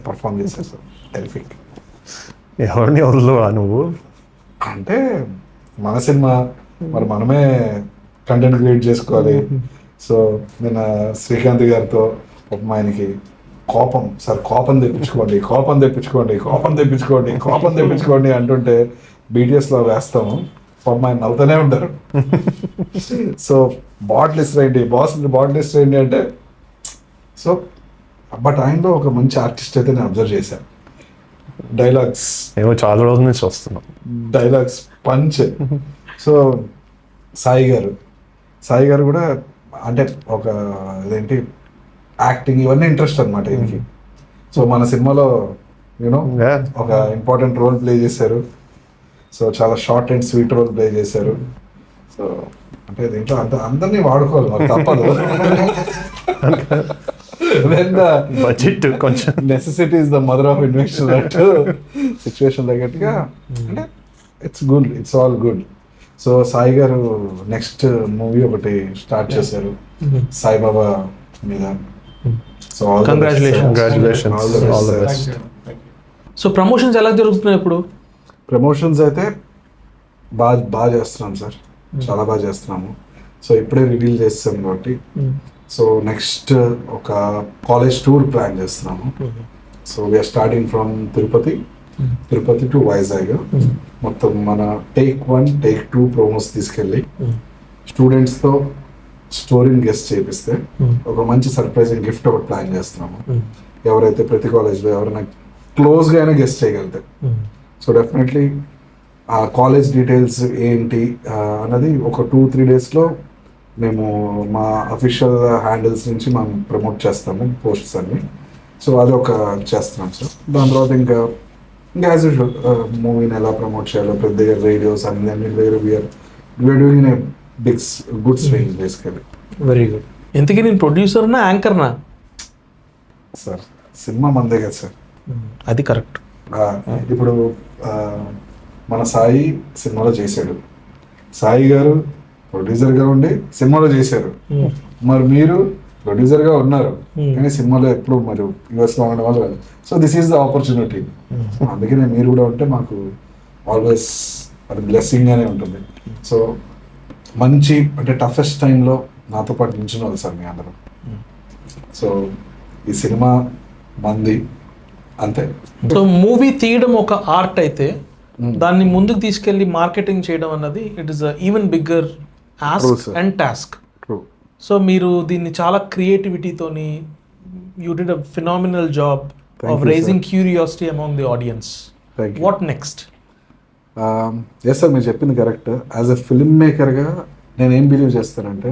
పర్ఫామ్ చేశారు సార్, టెరిఫిక్. ఎవరిని వదలవా నువ్వు? అంటే మన సినిమా మరి మనమే కంటెంట్ క్రియేట్ చేసుకోవాలి. సో నేను శ్రీకాంత్ గారితో ఆయనకి కోపం సార్, కోపం తెప్పించుకోండి అంటుంటే బీటీఎస్లో వేస్తాము, ఆయన నవ్వుతూనే ఉంటారు. సో బాటిల్ ఇస్తారండి, బాటిల్ ఇస్తారండి అంటే. సో బట్ ఆయనలో ఒక మంచి ఆర్టిస్ట్ అయితే నేను అబ్జర్వ్ చేశాను. డైలాగ్స్ ఏమో చాలా రోజుల నుంచి వస్తున్నాం, డైలాగ్స్ పంచ్. సో సాయి గారు కూడా అంటే ఒక ఇదేంటి యాక్టింగ్ ఇవన్నీ ఇంట్రెస్ట్ అనమాట ఈయనకి. సో మన సినిమాలో యూనో ఒక ఇంపార్టెంట్ రోల్ ప్లే చేశారు. సో చాలా short and sweet role play చేశారు. సో అంటే దీంట్లో అందరినీ వాడుకోవాలి, మరి తప్పదు. బడ్జెట్ కొంచెం necessity is the mother of invention అన్నట్టు సిచ్యువేషన్ తగ్గట్టుగా అంటే it's all good. So Sai గారు నెక్స్ట్ మూవీ ఒకటి స్టార్ట్ చేశారు సాయిబాబా మీద. So Congratulations. All the best. So promotions ఎలా జరుగుతున్నాయి ఇప్పుడు? ప్రమోషన్స్ అయితే బాగా చేస్తున్నాం సార్, చాలా బాగా చేస్తున్నాము. సో ఇప్పుడే రివీల్ చేస్తాం కాబట్టి సో నెక్స్ట్ ఒక కాలేజ్ టూర్ ప్లాన్ చేస్తున్నాము. So we're starting from Tirupati to Vizag. మొత్తం మన టేక్ 1 టేక్ 2 ప్రోమోస్ తీసుకెళ్ళి స్టూడెంట్స్తో స్టోరీని గెస్ట్ చేపిస్తే ఒక మంచి సర్ప్రైజింగ్ గిఫ్ట్ ఒకటి ప్లాన్ చేస్తున్నాము. ఎవరైతే ప్రతి కాలేజ్లో ఎవరైనా క్లోజ్గా అయినా గెస్ట్ చేయగలితే సో డెఫినెట్లీ ఆ కాలేజ్ డీటెయిల్స్ ఏంటి అన్నది ఒక 2-3 డేస్లో మేము మా అఫీషియల్ హ్యాండిల్స్ నుంచి మనం ప్రమోట్ చేస్తాము పోస్ట్స్ అన్ని. సో అది ఒక చేస్తున్నాం సార్. దాని తర్వాత ఇంకా యాజ్ యూజువల్ మూవీని ఎలా ప్రమోట్ చేయాలో ప్రతి దగ్గర రేడియోస్ అన్ని దగ్గర we're doing a good swing basically. Very good. ఇంతకీ నేను ప్రొడ్యూసర్నా యాంకర్నా? సార్ సినిమా మందే కదా సార్. అది కరెక్ట్. ఇప్పుడు మన సాయి సినిమాలో చేశాడు, సాయి గారు ప్రొడ్యూసర్గా ఉండి సినిమాలో చేశారు. మరి మీరు ప్రొడ్యూసర్గా ఉన్నారు కానీ సినిమాలో ఎప్పుడు మరి యూఎస్లో ఉండడం వల్ల కాదు. So this is the opportunity. అందుకనే మీరు కూడా ఉంటే మాకు ఆల్వేస్ అది బ్లెస్సింగ్గానే ఉంటుంది. సో మంచి అంటే టఫెస్ట్ టైంలో నాతో పాటు నించున్న వాళ్ళు సార్ మీ అందరూ. సో ఈ సినిమా మంది అంతే. సో మూవీ తీయడం ఒక ఆర్ట్ అయితే దాన్ని ముందుకు తీసుకెళ్ళి మార్కెటింగ్ చేయడం అన్నది it is even bigger ask and task. So మీరు దీన్ని చాలా క్రియేటివిటీతోని you did a phenomenal job of raising curiosity among the audience. What next? Yes sir, మీరు చెప్పింది కరెక్ట్. యాజ్ ఎ ఫిల్మ్ మేకర్గా నేను ఏం బిలీవ్ చేస్తానంటే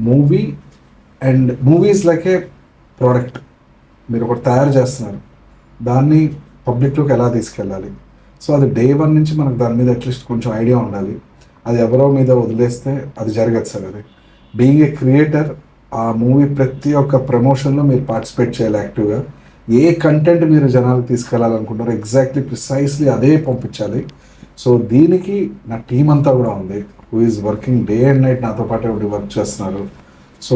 movie is like a product. మీరు ఒకటి తయారు చేస్తున్నారు, దాన్ని పబ్లిక్లోకి ఎలా తీసుకెళ్ళాలి. సో అది డే 1 నుంచి మనకు దాని మీద అట్లీస్ట్ కొంచెం ఐడియా ఉండాలి. అది ఎవరో మీద వదిలేస్తే అది జరగదు సార్. అది బీయింగ్ ఏ క్రియేటర్, ఆ మూవీ ప్రతి ఒక్క ప్రమోషన్లో మీరు పార్టిసిపేట్ చేయాలి యాక్టివ్గా. ఏ కంటెంట్ మీరు జనాలకు తీసుకెళ్ళాలనుకుంటారో ఎగ్జాక్ట్లీ ప్రిసైస్లీ అదే పంపించాలి. సో దీనికి నా టీం అంతా కూడా ఉంది, who is working day and night నాతో పాటు ఎవరి వర్క్ చేస్తున్నారు. సో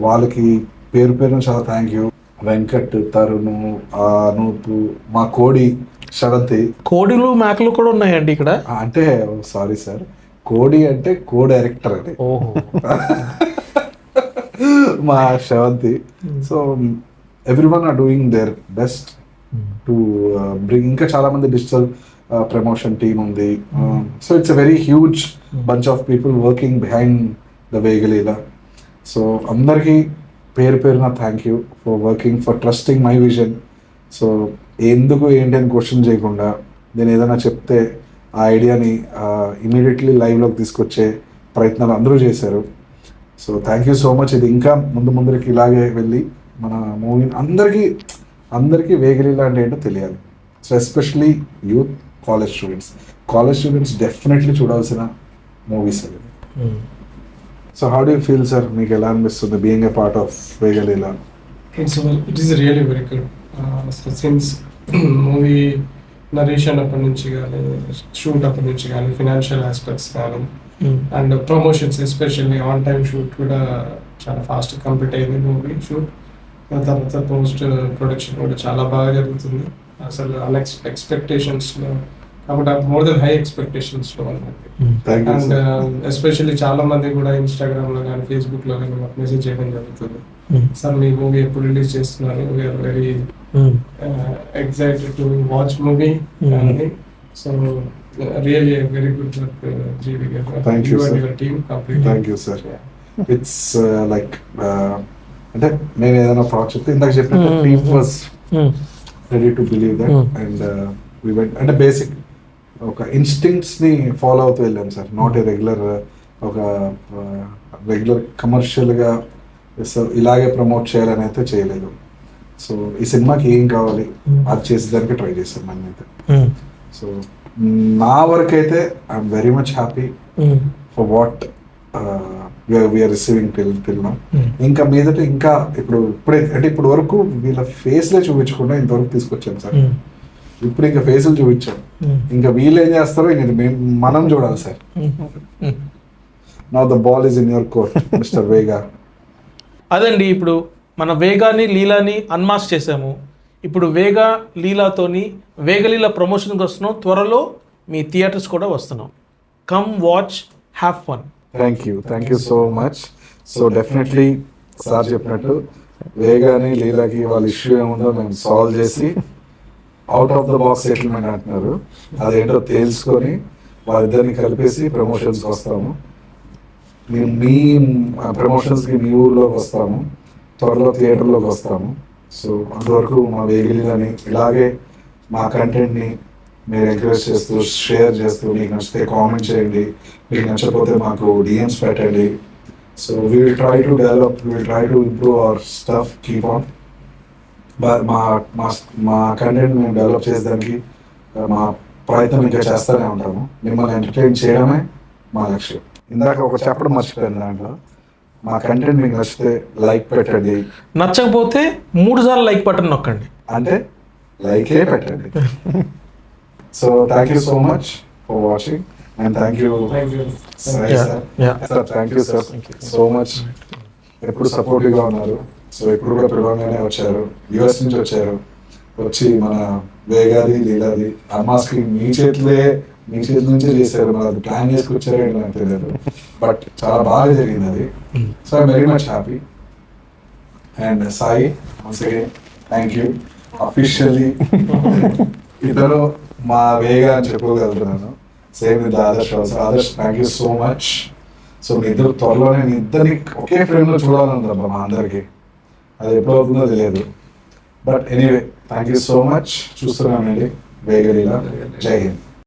వాళ్ళకి పేరు పేరున చాలా థ్యాంక్ యూ. వెంకట్, తరుణ్, అనూపు, మా కోడి శరంతి. కోడిలు మేకలు కూడా ఉన్నాయండి ఇక్కడ. అంటే సారీ సార్, కోడి అంటే కో డైరెక్టర్ అండి. ఓహో. మా Shavanti. So everyone are doing their best to bring. ఇంకా చాలా మంది డిజిటల్ ప్రమోషన్ టీమ్ ఉంది. So it's a very huge bunch of people working behind the Vega Leela. So అందరికీ పేరు పేరున thank you for working, for trusting my vision. So ఎందుకు ఏంటి అని క్వశ్చన్ చేయకుండా నేను ఏదైనా చెప్తే ఆ ఐడియాని ఇమీడియట్లీ లైవ్లోకి తీసుకొచ్చే ప్రయత్నాలు అందరూ చేశారు. So thank you so much. ఇది ఇంకా ముందుకి ఇలాగే వెళ్ళి మన మూవీని అందరికీ వేగలీలా అంటే ఏంటో తెలియాలి. So especially youth, college students definitely చూడాల్సిన మూవీస్ అవి. So how do you feel sir? మీకు ఎలా అనిపిస్తుంది being a part of Vega Leela? It is really very good. Since movie narration అప్పటి నుంచి కానీ, షూట్ అప్పటి నుంచి కానీ, ఫినాన్షియల్ ఆస్పెక్ట్స్ కానీ and promotions especially on time shoot కూడా చాలా ఫాస్ట్ కంప్లీట్ అయింది మూవీ షూట్. తర్వాత పోస్ట్ ప్రొడక్షన్ కూడా చాలా బాగా జరుగుతుంది. అసలు ఎక్స్పెక్టేషన్స్లో కాబట్టి more then high ఎక్స్పెక్టేషన్స్లో and especially చాలా మంది కూడా ఇన్స్టాగ్రామ్లో కానీ ఫేస్బుక్లో కానీ మాకు మెసేజ్ చేయడం జరుగుతుంది. సార్ మీ మూవీ ఎప్పుడు రిలీజ్ చేస్తున్నారు? We're very excited to watch movie. So really very good work GV garu. Thank you, sir. Your team complete. Thank you sir. It's like అంటే నేను ఏదైనా థాట్ చెప్తే ఇందాక చెప్పిన team was ready to believe that and we went. అంటే బేసిక్ ఒక ఇన్స్టింక్ట్స్ని ఫాలో అవుతూ వెళ్ళాం సార్. నాట్ ఏ రెగ్యులర్ కమర్షియల్గా ఇలాగే ప్రమోట్ చేయాలని అయితే చేయలేదు. సో ఈ సినిమాకి ఏం కావాలి అది చేసేదానికి ట్రై చేశాను మనం అయితే. సో నా వరకు అయితే I'm very much happy for what we're receiving till now. ఇంకా మీదట ఇంకా ఇప్పుడు వరకు వీళ్ళ ఫేస్లే చూపించకుండా ఇంతవరకు తీసుకొచ్చాను సార్. ఇప్పుడు ఇంకా ఫేసులు చూపించాం, ఇంకా వీళ్ళు ఏం చేస్తారో ఇంక మనం చూడాలి sir. Now the ball is in your court mister Vega. అదండి, ఇప్పుడు మన వేగాని లీలాని అన్మాస్ చేసాము. ఇప్పుడు వేగా లీలాతోని వేగలీల ప్రమోషన్కి వస్తున్నాం, త్వరలో మీ థియేటర్స్ కూడా వస్తున్నాం. Come watch, have fun. Thank you so much. So definitely sir చెప్పినట్టు వేగాని లీలాకి వాళ్ళ ఇష్యూ ఏముందో మేము సాల్వ్ చేసి out of the box settlement అంటున్నారు, అదేంటో తేల్చుకొని వాళ్ళిద్దరిని కలిపేసి ప్రమోషన్స్కి వస్తాము. మీ ప్రమోషన్స్కి మీ ఊర్లోకి వస్తాము, త్వరలో థియేటర్లోకి వస్తాము. సో అంతవరకు మా వేగిలిని ఇలాగే మా కంటెంట్ని మీరు ఎంకరేజ్ చేస్తూ షేర్ చేస్తూ, మీకు నచ్చితే కామెంట్ చేయండి, మీకు నచ్చకపోతే మాకు డిఎమ్స్ పెట్టండి. So we will try to develop, we will try to improve our stuff, keep on. మా కంటెంట్ మేము డెవలప్ చేసేదానికి మా ప్రయత్నం ఇంకా చేస్తూనే ఉంటాము. మిమ్మల్ని ఎంటర్టైన్ చేయడమే మా లక్ష్యం. ఇందాక ఒక చెప్పడం మర్చిపోయాను, దాంట్లో మా కంటెంట్ మీకు నచ్చితే లైక్ పెట్టండి, నచ్చకపోతే 3 సార్లు లైక్ బటన్ నొక్కండి, అంటే లైకే పెట్టండి. So thank you so much for watching and thank you sir. Thank you sir so much. ఎప్పుడు సపోర్టివ్గా ఉన్నారు. సో ఎప్పుడు కూడా పిలవగానే వచ్చారు, యుఎస్ నుంచి వచ్చారు, వచ్చి మన వేగాది లీలాది అమ్మాస్కి మీ చేతి నుంచే చేశారు. మరి అది ప్లాన్ చేసుకొచ్చారో నాకు తెలియదు, బట్ చాలా బాగా జరిగింది అది. So I'm very much happy. And Sai once again thank you. Officially ఇతను మా వేగా అని చెప్పుకోగలుగుతున్నాను. Same with Adarsh also. Adarsh thank you so much. So మీ ఇద్దరు త్వరలోనే మీ ఇద్దరిని ఒకే ఫ్రేమ్లో చూడాలనుకుంటాం మా అందరికీ, అది ఎప్పుడు అవుతుందో తెలియదు. But anyway thank you so much. చూస్తున్నానండి వేగ లీలా. జై హింద్.